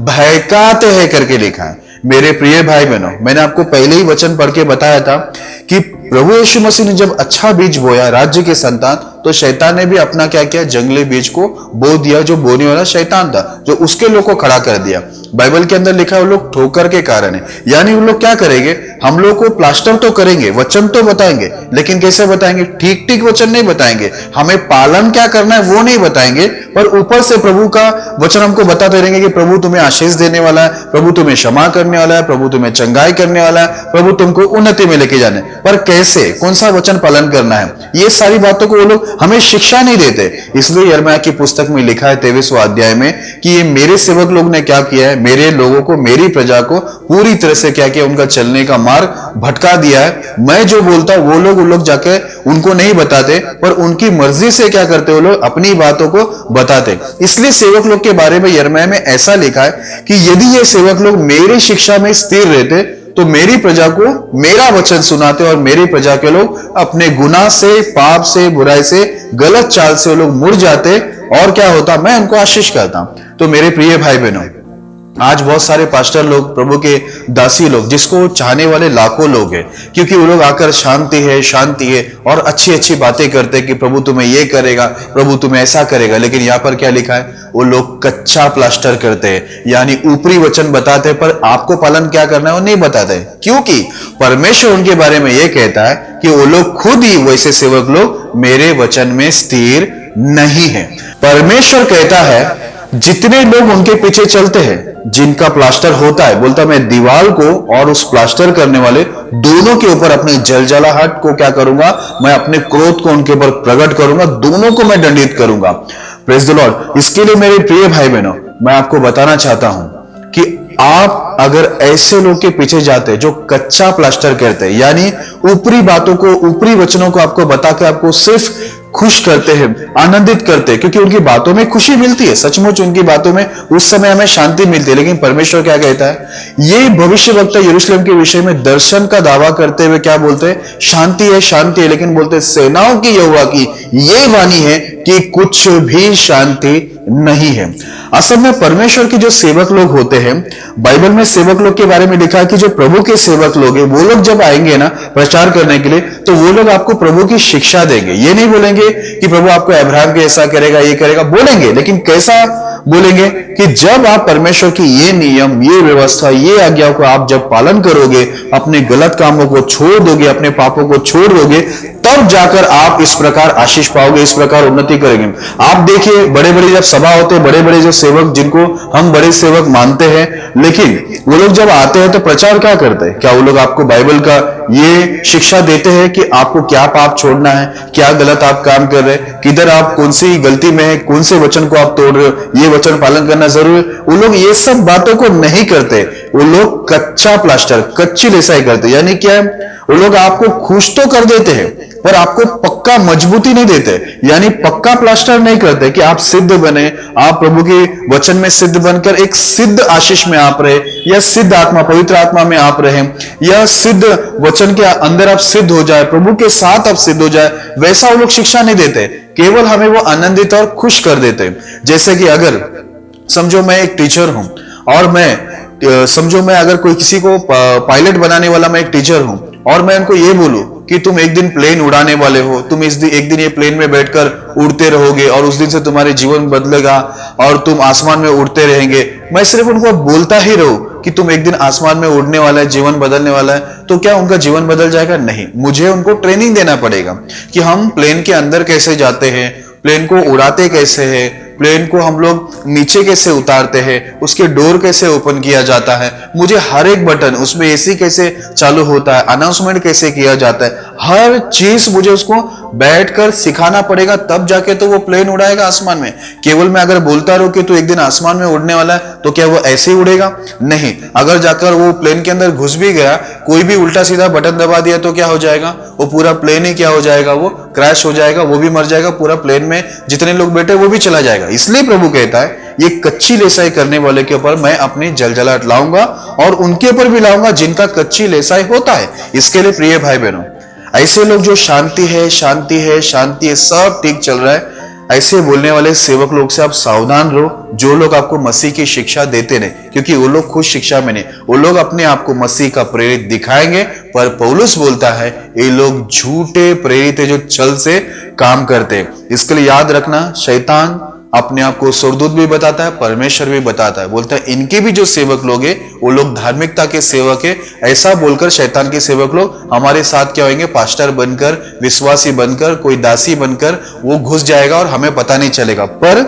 बहकाते हैं करके लिखा है। मेरे प्रिय भाई बहनों, मैंने आपको पहले ही वचन पढ़ के बताया था कि प्रभु यीशु मसीह ने जब अच्छा बीज बोया राज्य के संतान, तो शैतान ने भी अपना क्या किया, जंगली बीज को बो दिया। जो बोने वाला शैतान था, जो उसके लोग को खड़ा कर दिया। बाइबल के अंदर लिखा है वो लोग ठोकर के कारण है। यानी वो लोग क्या करेंगे, हम लोग को प्लास्टर तो करेंगे, वचन तो बताएंगे, लेकिन कैसे बताएंगे, ठीक ठीक वचन नहीं बताएंगे, हमें पालन क्या करना है वो नहीं बताएंगे, पर ऊपर से प्रभु का वचन हमको बताते रहेंगे कि प्रभु तुम्हें आशीष देने वाला है, प्रभु तुम्हें क्षमा करने वाला है, प्रभु तुम्हें चंगाई करने वाला है, प्रभु तुमको उन्नति में लेके जाने। पर कैसे, कौन सा वचन पालन करना है, ये सारी बातों को वो लोग हमें शिक्षा नहीं देते। इसलिए यिर्मयाह की पुस्तक में लिखा है 23वां अध्याय में कि ये मेरे सेवक लोग ने क्या किया है, मेरे लोगों को, मेरी प्रजा को पूरी तरह से क्या किया, उनका चलने का मार्ग भटका दिया है। मैं जो बोलता हूं वो लोग जाके उनको नहीं बताते, पर उनकी मर्जी से क्या करते, वो लोग अपनी बातों को बताते। इसलिए सेवक लोग के बारे में यिर्मयाह में ऐसा लिखा है कि यदि ये सेवक लोग मेरी शिक्षा में स्थिर रहते तो मेरी प्रजा को मेरा वचन सुनाते और मेरी प्रजा के लोग अपने गुनाह से, पाप से, बुराई से, गलत चाल से वो लोग मुड़ जाते, और क्या होता, मैं उनको आशीष करता। तो मेरे प्रिय भाई बहनों, आज बहुत सारे पास्टर लोग, प्रभु के दासी लोग, जिसको चाहने वाले लाखों लोग हैं, क्योंकि वो लोग आकर शांति है और अच्छी अच्छी बातें करते हैं कि प्रभु तुम्हें ये करेगा, प्रभु तुम्हें ऐसा करेगा। लेकिन यहाँ पर क्या लिखा है? वो लोग कच्चा प्लास्टर करते हैं, यानी ऊपरी वचन बताते हैं, पर आपको पालन क्या करना है वो नहीं बताते, क्योंकि परमेश्वर उनके बारे में ये कहता है कि वो लोग खुद ही, वैसे सेवक लोग, मेरे वचन में स्थिर नहीं है। परमेश्वर कहता है जितने लोग उनके पीछे चलते हैं, जिनका प्लास्टर होता है, बोलता मैं दीवार को और उस प्लास्टर करने वाले दोनों के ऊपर अपने जलजलाहट को क्या करूंगा? मैं अपने क्रोध को उनके ऊपर प्रकट करूंगा, दोनों को मैं दंडित करूंगा। Praise the Lord. इसके लिए मेरे प्रिय भाई बहनों, मैं आपको बताना चाहता हूं कि आप अगर ऐसे लोग के पीछे जाते हैं जो कच्चा प्लास्टर करते हैं, यानी ऊपरी बातों को, ऊपरी वचनों को आपको बता के आपको सिर्फ खुश करते हैं, आनंदित करते हैं, क्योंकि उनकी बातों में खुशी मिलती है, सचमुच उनकी बातों में उस समय हमें शांति मिलती है। लेकिन परमेश्वर क्या कहता है? ये भविष्यवक्ता यरूशलेम के विषय में दर्शन का दावा करते हुए क्या बोलते हैं? शांति है, लेकिन बोलते हैं सेनाओं की यहोवा की ये वाणी है कि कुछ भी शांति नहीं है। असल में परमेश्वर के जो सेवक लोग होते हैं, बाइबल में सेवक लोग के बारे में लिखा है कि जो प्रभु के सेवक लोग हैं, वो लोग जब आएंगे ना प्रचार करने के लिए, तो वो लोग आपको प्रभु की शिक्षा देंगे। ये नहीं बोलेंगे कि प्रभु आपको अब्राहम के ऐसा करेगा, ये करेगा, बोलेंगे, लेकिन कैसा बोलेंगे? कि जब आप परमेश्वर की ये नियम, ये व्यवस्था, ये आज्ञा को आप जब पालन करोगे, अपने गलत कामों को छोड़ दोगे, अपने पापों को छोड़ दोगे, तब जाकर आप इस प्रकार आशीष पाओगे, इस प्रकार उन्नति करेंगे। आप देखिए, बड़े बड़े जब सभा होते हैं, बड़े बड़े जो सेवक, जिनको हम बड़े सेवक मानते हैं, लेकिन वो लोग जब आते हैं तो प्रचार क्या करते हैं? क्या वो लोग आपको बाइबल का ये शिक्षा देते हैं कि आपको क्या पाप छोड़ना है, क्या गलत आप काम कर रहे हैं, किधर आप कौन सी गलती में है, कौन से वचन को आप तोड़ रहे हो, ये वचन पालन करना जरूरी है? वो लोग ये सब बातों को नहीं करते। वो लोग कच्चा प्लास्टर, कच्ची लेसाई करते। यानी क्या है? वो लोग आपको खुश तो कर देते हैं, पर आपको पक्का मजबूती नहीं देते, यानी पक्का प्लास्टर नहीं करते कि आप सिद्ध बने, आप प्रभु के वचन में सिद्ध बनकर एक सिद्ध आशीष में आप रहे, या सिद्ध आत्मा, पवित्र आत्मा में आप रहे, या सिद्ध वचन के अंदर आप सिद्ध हो जाए, प्रभु के साथ आप सिद्ध हो जाए। वैसा वो लोग शिक्षा नहीं देते, केवल हमें वो आनंदित और खुश कर देते। जैसे कि अगर समझो मैं एक टीचर हूं, और समझो मैं अगर कोई किसी को पायलट बनाने वाला मैं एक टीचर हूं, और मैं उनको ये बोलूं कि तुम एक दिन प्लेन उड़ाने वाले हो, तुम एक दिन ये प्लेन में बैठकर उड़ते रहोगे, और उस दिन से तुम्हारे जीवन बदलेगा और तुम आसमान में उड़ते रहेंगे। मैं सिर्फ उनको बोलता ही रहूं कि तुम एक दिन आसमान में उड़ने वाला है, जीवन बदलने वाला है, तो क्या उनका जीवन बदल जाएगा? नहीं। मुझे उनको ट्रेनिंग देना पड़ेगा कि हम प्लेन के अंदर कैसे जाते हैं, प्लेन को उड़ाते कैसे हैं, प्लेन को हम लोग नीचे कैसे उतारते हैं, उसके डोर कैसे ओपन किया जाता है, मुझे हर एक बटन, उसमें एसी कैसे चालू होता है, अनाउंसमेंट कैसे किया जाता है, हर चीज मुझे उसको बैठकर सिखाना पड़ेगा, तब जाके तो वो प्लेन उड़ाएगा आसमान में। केवल मैं अगर बोलता रहूं कि तू एक दिन आसमान में उड़ने वाला है, तो क्या वो ऐसे ही उड़ेगा? नहीं। अगर जाकर वो प्लेन के अंदर घुस भी गया, कोई भी उल्टा सीधा बटन दबा दिया, तो क्या हो जाएगा? वो पूरा प्लेन ही क्या हो जाएगा? वो क्रैश हो जाएगा, वो भी मर जाएगा, पूरा प्लेन में जितने लोग बैठे वो भी चला जाएगा। इसलिए प्रभु कहता है ये कच्ची लेसाई करने वाले के ऊपर मैं अपनी जलजलाहट लाऊंगा, और उनके ऊपर भी लाऊंगा जिनका कच्ची लेसाई होता है। इसके लिए प्रिय भाई बहनों, ऐसे लोग जो शांति है, सब ठीक चल रहा है, ऐसे बोलने वाले सेवक लोग से आप सावधान रहो, जो लोग आपको मसीह की शिक्षा देते नहीं, क्योंकि वो लोग खुद शिक्षा में नहीं, वो लोग अपने आप को मसीह का प्रेरित दिखाएंगे, पर पौलुस बोलता है ये लोग झूठे प्रेरित है जो छल से काम करते हैं। इसके लिए याद रखना, शैतान अपने आप को स्वर्गदूत भी बताता है, परमेश्वर भी बताता है, बोलता है इनके भी जो सेवक लोग हैं वो लोग धार्मिकता के सेवक है, ऐसा बोलकर शैतान के सेवक लोग हमारे साथ क्या होंगे? पास्टर बनकर, विश्वासी बनकर, कोई दासी बनकर वो घुस जाएगा और हमें पता नहीं चलेगा। पर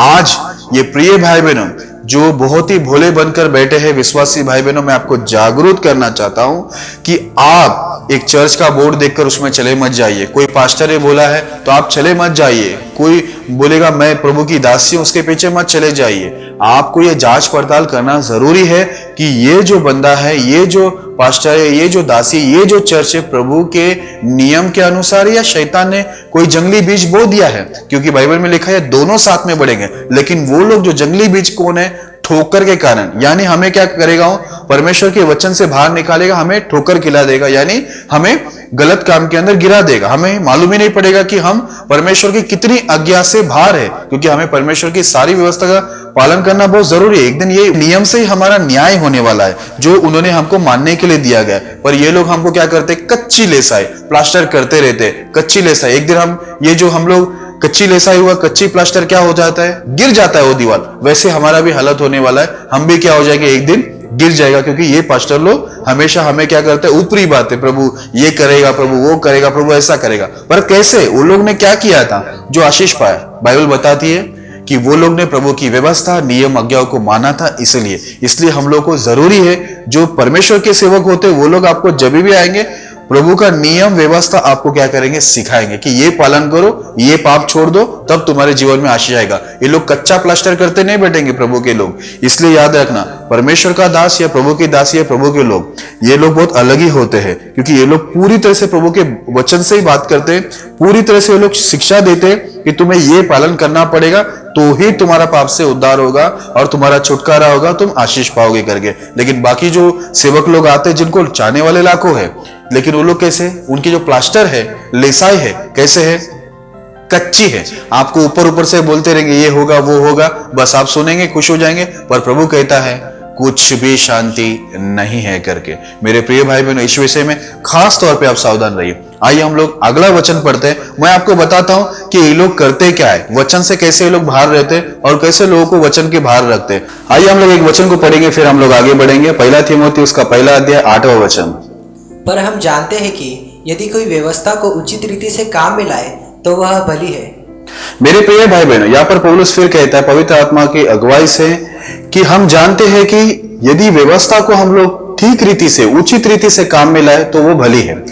आज ये प्रिय भाई बहनों जो बहुत ही भोले बनकर बैठे हैं, विश्वासी भाई बहनों, मैं आपको जागरूक करना चाहता हूं कि आप एक चर्च का बोर्ड देखकर उसमें चले मत जाइए। कोई पास्टर ने बोला है तो आप चले मत जाइए, कोई बोलेगा मैं प्रभु की दासी हूं, उसके पीछे मत चले जाइए। आपको ये जांच पड़ताल करना जरूरी है कि ये जो बंदा है, ये जो पास्टर है, ये जो दासी, ये जो चर्च है, प्रभु के नियम के अनुसार या शैतान ने कोई जंगली बीज बो दिया है। क्योंकि बाइबल में लिखा है दोनों साथ में बढ़ेंगे, लेकिन वो लोग जो जंगली बीज कौन है? ठोकर के कारण, यानी हमें क्या करेगा? परमेश्वर के वचन से बाहर निकालेगा, हमें ठोकर खिला देगा, यानी हमें गलत काम के अंदर गिरा देगा। हमें मालूम ही नहीं पड़ेगा कि हम परमेश्वर की कितनी आज्ञा से बाहर है, क्योंकि हमें परमेश्वर की सारी व्यवस्था का पालन करना बहुत जरूरी है। एक दिन ये नियम से ही हमारा न्याय होने वाला है जो उन्होंने हमको मानने के लिए दिया गया। पर ये लोग हमको क्या करते, कच्ची लेसाई प्लास्टर करते रहते, कच्ची लेसाई। एक दिन हम लोग कच्ची लेसाई हुआ, कच्ची प्लास्टर क्या हो जाता है, गिर जाता है वो दीवार। वैसे हमारा भी हालत होने वाला है, हम भी क्या हो जाएंगे, एक दिन गिर जाएगा। क्योंकि ये पास्टर लोग हमेशा हमें क्या करते हैं, ऊपरी बातें, प्रभु ये करेगा, प्रभु वो करेगा, प्रभु ऐसा करेगा। पर कैसे, उन लोग ने क्या किया था जो आशीष पाया? बाइबल बताती है कि वो लोग ने प्रभु की व्यवस्था, नियम, आज्ञाओं को माना था। इसलिए हम लोग को जरूरी है, जो परमेश्वर के सेवक होते वो लोग आपको जब भी आएंगे प्रभु का नियम व्यवस्था आपको क्या करेंगे, सिखाएंगे कि ये पालन करो, ये पाप छोड़ दो, तब तुम्हारे जीवन में आशीष आएगा। ये लोग कच्चा प्लास्टर करते नहीं बैठेंगे प्रभु के लोग। इसलिए याद रखना, परमेश्वर का दास या प्रभु की दासी या प्रभु के लोग, ये लोग बहुत अलग ही होते हैं। क्योंकि ये लोग पूरी तरह से प्रभु के वचन से ही बात करते हैं, पूरी तरह से ये लोग शिक्षा देते हैं कि तुम्हें ये पालन करना पड़ेगा, तो ही तुम्हारा पाप से उद्धार होगा और तुम्हारा छुटकारा होगा, तुम आशीष पाओगे करके। लेकिन बाकी जो सेवक लोग आते हैं, जिनको चाहने वाले लाखों है, लेकिन वो लोग कैसे, उनकी जो प्लास्टर है, लेसाई है, कैसे है, कच्ची है। आपको ऊपर ऊपर से बोलते रहेंगे ये होगा वो होगा, बस आप सुनेंगे, खुश हो जाएंगे। पर प्रभु कहता है कुछ भी शांति नहीं है करके। मेरे प्रिय भाई बहनों, इस विषय में खास तौर पे आप सावधान रहिए। आइए हम लोग अगला वचन पढ़ते हैं। मैं आपको बताता हूं कि ये लोग करते क्या है, वचन से कैसे ये लोग बाहर रहते हैं और कैसे लोगों को वचन के बाहर रखते हैं। आइए हम लोग एक वचन को पढ़ेंगे, फिर हम लोग आगे बढ़ेंगे। 1 तीमुथियुस उसका 1 अध्याय 8वां वचन। पर हम जानते हैं कि यदि कोई व्यवस्था को उचित रीति से काम में लाए तो वह भली है। मेरे प्रिय भाई बहनों, यहाँ पर पौलुस फिर कहता है पवित्र आत्मा की अगुवाई से कि हम जानते हैं कि यदि व्यवस्था को हम लोग ठीक रीति से, उचित रीति से काम में लाए तो वो भली है।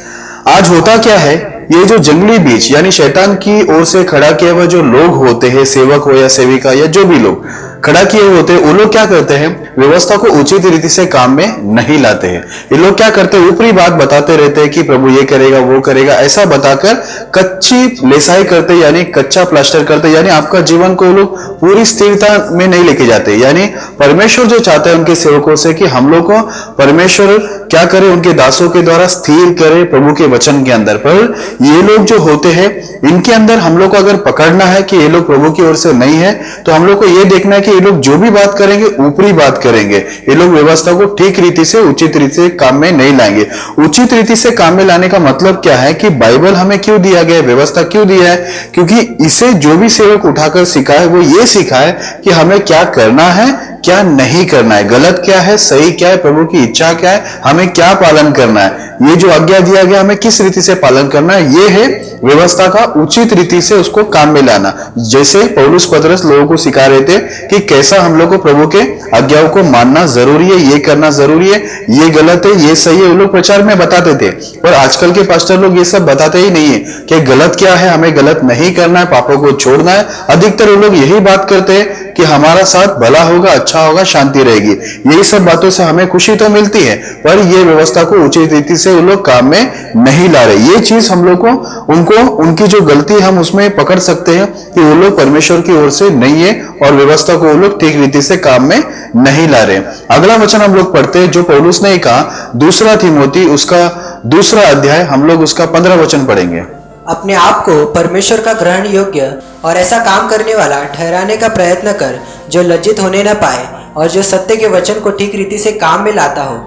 आज होता क्या है, ये जो जंगली बीज यानी शैतान की ओर से खड़ा किया हुआ जो लोग होते हैं, सेवक हो या सेविका या जो भी लोग खड़ा किए होते हैं, वो लोग क्या करते हैं, व्यवस्था को उचित रीति से काम में नहीं लाते हैं। ये लोग क्या करते हैं, ऊपरी बात बताते रहते हैं कि प्रभु ये करेगा वो करेगा, ऐसा बताकर कच्ची लेसाई करते, यानी कच्चा प्लास्टर करते, यानी आपका जीवन को लोग पूरी स्थिरता में नहीं लेके जाते। यानी परमेश्वर जो चाहते हैं उनके सेवकों से कि हम लोग को परमेश्वर क्या करे, उनके दासों के द्वारा स्थिर करे प्रभु के वचन के अंदर। पर ये लोग जो होते हैं, इनके अंदर हम लोग को अगर पकड़ना है कि ये लोग प्रभु की ओर से नहीं है, तो हम लोग को ये देखना है कि ये लोग जो भी बात करेंगे ऊपरी बात करेंगे। ये लोग व्यवस्था को ठीक रीति से, उचित रीति से काम में नहीं लाएंगे। उचित रीति से काम में लाने का मतलब क्या है कि बाइबल हमें क्यों दिया गया, व्यवस्था क्यों दिया है? क्योंकि इसे जो भी सेवक उठाकर सिखाए वो ये सिखाए कि हमें क्या करना है, क्या नहीं करना है, गलत क्या है, सही क्या है, प्रभु की इच्छा क्या है, हमें क्या पालन करना है, ये जो आज्ञा दिया गया हमें किस रीति से पालन करना है, ये है व्यवस्था का उचित रीति से उसको काम में लाना। जैसे पौलुस पतरस लोगों को सिखा रहे थे कि कैसा हम लोग को प्रभु के आज्ञाओं को मानना जरूरी है, ये करना जरूरी है, ये गलत है, ये सही है, वो लोग प्रचार में बताते थे। पर आजकल के पास्टर लोग ये सब बताते ही नहीं है कि गलत क्या है, हमें गलत नहीं करना है, पापों को छोड़ना है। अधिकतर वो लोग यही बात करते हैं कि हमारा साथ भला होगा, अच्छा होगा, शांति रहेगी। यही सब बातों से हमें खुशी तो मिलती है, पर ये व्यवस्था को उचित रीति से वो लोग काम में नहीं ला रहे। ये चीज हम लोग को उनकी जो गलती हम उसमें पकड़ सकते हैं कि वो लोग परमेश्वर की ओर से नहीं है और व्यवस्था को वो लोग ठीक रीति से काम में नहीं ला रहे। अगला वचन हम लोग पढ़ते हैं जो पौलुस ने कहा, 2 तीमुथि उसका 2 अध्याय, हम लोग उसका 15 वचन पढ़ेंगे। अपने आप को परमेश्वर का ग्रहण योग्य और ऐसा काम करने वाला ठहराने का प्रयत्न कर जो लज्जित होने न पाए और जो सत्य के वचन को ठीक रीति से काम में लाता हो।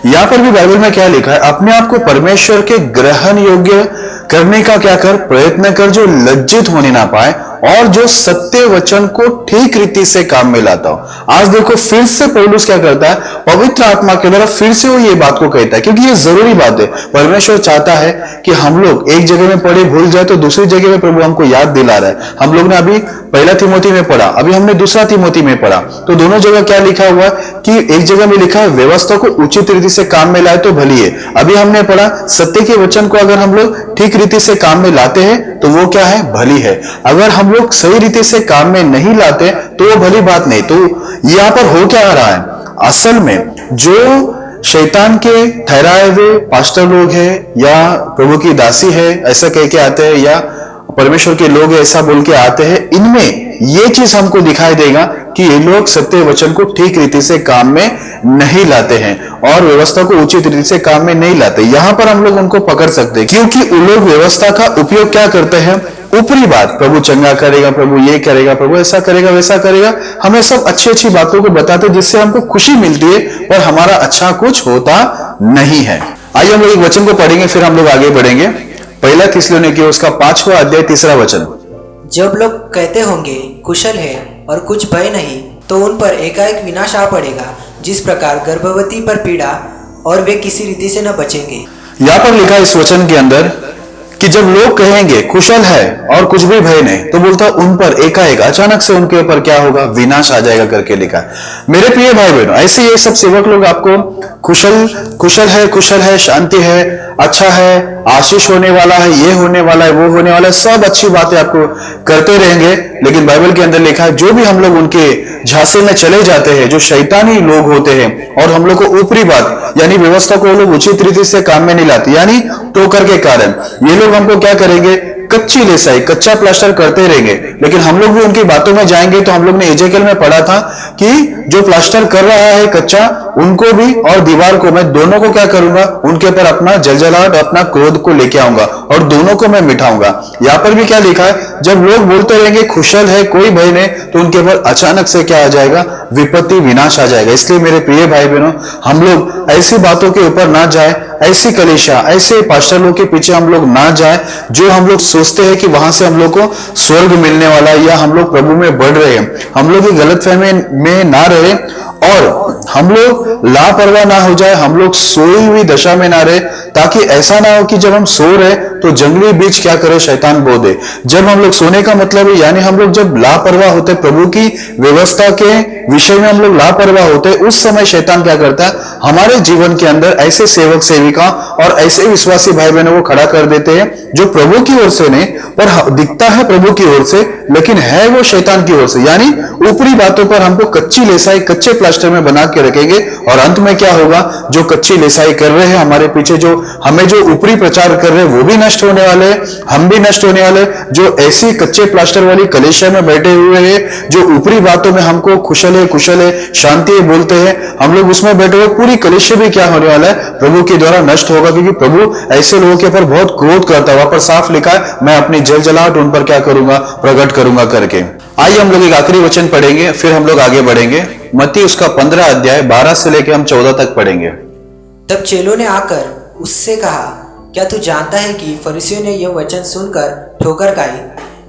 यहाँ पर भी बाइबल में क्या लिखा है, अपने आप को परमेश्वर के ग्रहण योग्य करने का क्या कर, प्रयत्न कर जो लज्जित होने ना पाए और जो सत्य वचन को ठीक रीति से काम में लाता हो। आज देखो फिर से पौलुस क्या करता है, पवित्र आत्मा के द्वारा फिर से वो ये बात को कहता है, क्योंकि ये जरूरी बात है। परमेश्वर चाहता है कि हम लोग एक जगह में पढ़े भूल जाए तो दूसरी जगह में प्रभु हमको याद दिला रहा है। हम लोग ने अभी 1 तीमुथि में पढ़ा, अभी हमने 2 तीमुथि में पढ़ा, तो दोनों जगह क्या लिखा हुआ कि एक जगह में लिखा है व्यवस्था को उचित रीति से काम में लाए तो भली है। अभी हमने पढ़ा सत्य के वचन को अगर हम लोग ठीक रीति से काम में लाते हैं तो वो क्या है, भली है। अगर हम लोग सही रीति से काम में नहीं लाते तो वो भली बात नहीं। तो यहाँ पर हो क्या आ रहा है, असल में जो शैतान के ठहराए हुए पास्टर लोग हैं या प्रभु की दासी है ऐसा कह के आते हैं या परमेश्वर के लोग ऐसा बोल के आते हैं, इनमें ये चीज हमको दिखाई देगा कि ये लोग सत्य वचन को ठीक रीति से काम में नहीं लाते हैं और व्यवस्था को उचित रीति से काम में नहीं लाते। यहाँ पर हम लोग उनको पकड़ सकते हैं, क्योंकि उन लोग व्यवस्था का उपयोग क्या करते हैं? ऊपरी बात, प्रभु चंगा करेगा, प्रभु ये करेगा, प्रभु ऐसा करेगा, वैसा करेगा, हमें सब अच्छी अच्छी बातों को बताते जिससे हमको खुशी मिलती है, पर हमारा अच्छा कुछ होता नहीं है। आइए हम लोग एक वचन को पढ़ेंगे, फिर हम लोग आगे बढ़ेंगे। पहला थिस्सलुनीकियों उसका 5वां अध्याय 3रा वचन। जब लोग कहते होंगे कुशल है और कुछ भय नहीं, तो उन पर एकाएक विनाश आ पड़ेगा, जिस प्रकार गर्भवती पर पीड़ा, और वे किसी रीति से न बचेंगे। यहां पर लिखा है इस वचन के अंदर कि जब लोग कहेंगे कुशल है और कुछ भी भय नहीं, तो बोलता उन पर एकाएक अचानक से उनके ऊपर क्या होगा? विनाश आ जाएगा करके लिखा है। मेरे प्रिय भाई बहनों, ऐसे ये सब सेवक लोग आपको कुशल है, शांति है, अच्छा है, आशीष होने वाला है, ये होने वाला है, वो होने वाला है, सब अच्छी बातें आपको करते रहेंगे। लेकिन बाइबल के अंदर लिखा है जो भी हम लोग उनके झांसे में चले जाते हैं, जो शैतानी लोग होते हैं, और हम लोग को ऊपरी बात यानी व्यवस्था को वो लोग उचित रीति से काम में नहीं लाते, यानी टोकर के कारण ये लोग हमको क्या करेंगे? कच्ची लेसाई, कच्चा प्लास्टर करते रहेंगे। लेकिन हम लोग भी उनकी बातों में जाएंगे तो हम लोग ने एजेकियल में पढ़ा था कि जो प्लास्टर कर रहा है कच्चा, उनको भी और दीवार को, मैं दोनों को क्या करूंगा? उनके ऊपर अपना जलजलाहट, अपना क्रोध को लेके आऊंगा और दोनों को मैं मिटाऊंगा। यहाँ पर भी क्या लिखा है? जब लोग बोलते रहेंगे खुशल है, कोई भय नहीं, तो उनके ऊपर अचानक से क्या आ जाएगा? विपत्ति, विनाश आ जाएगा। इसलिए मेरे प्रिय भाई बहनों, हम लोग ऐसी बातों के ऊपर ना जाए, ऐसी कलीसिया, ऐसे पास्टर लोग के पीछे हम लोग ना जाए जो हम लोग सोचते हैं कि वहां से हम लोग को स्वर्ग मिलने वाला है या हम लोग प्रभु में बढ़ रहे हैं। हम लोग गलतफहमी में ना रहे और हम लोग लापरवाह ना हो जाए, हम लोग सोई हुई दशा में ना रहे, ताकि ऐसा ना हो कि जब हम सो रहे तो जंगली बीज क्या करे? शैतान बो दे। जब हम लोग सोने का मतलब है यानी हम लोग जब लापरवाह होते, प्रभु की व्यवस्था के विषय में हम लोग लापरवाह होते, उस समय शैतान क्या करता है? हमारे जीवन के अंदर ऐसे सेवक सेविका और ऐसे विश्वासी भाई बहनों को खड़ा कर देते हैं जो प्रभु की ओर से नहीं, पर दिखता है प्रभु की ओर से, लेकिन है वो शैतान की ओर से। यानी ऊपरी बातों पर हमको कच्ची लेसाई, कच्चे प्लास्टर में बना के रखेंगे और अंत में क्या होगा? जो कच्ची लेसाई कर रहे हैं हमारे पीछे, जो हमें जो ऊपरी प्रचार कर रहे हैं, वो भी नष्ट होने वाले हैं, हम भी नष्ट होने वाले। जो ऐसी कच्चे प्लास्टर वाली कलीसिया में बैठे हुए हैं, जो ऊपरी बातों में हमको कुशल है, शांति है बोलते हैं, हम लोग उसमें बैठे हुए, पूरी कलीसिया भी क्या होने वाला है? प्रभु के द्वारा नष्ट होगा, क्योंकि प्रभु ऐसे लोगों के ऊपर बहुत क्रोध करता है। वहां पर साफ लिखा है, मैं अपनी जलजलाहट उन पर क्या करूंगा? प्रकट करूंगा करके। आइए हम लोग एक आखिरी वचन पढ़ेंगे, फिर हम लोग आगे बढ़ेंगे। मत्ती उसका 15 अध्याय 12 से लेकर हम 14 तक पढ़ेंगे। तब चेलों ने आकर उससे कहा, क्या तू जानता है कि फरीसियों ने यह वचन सुनकर ठोकर खाई?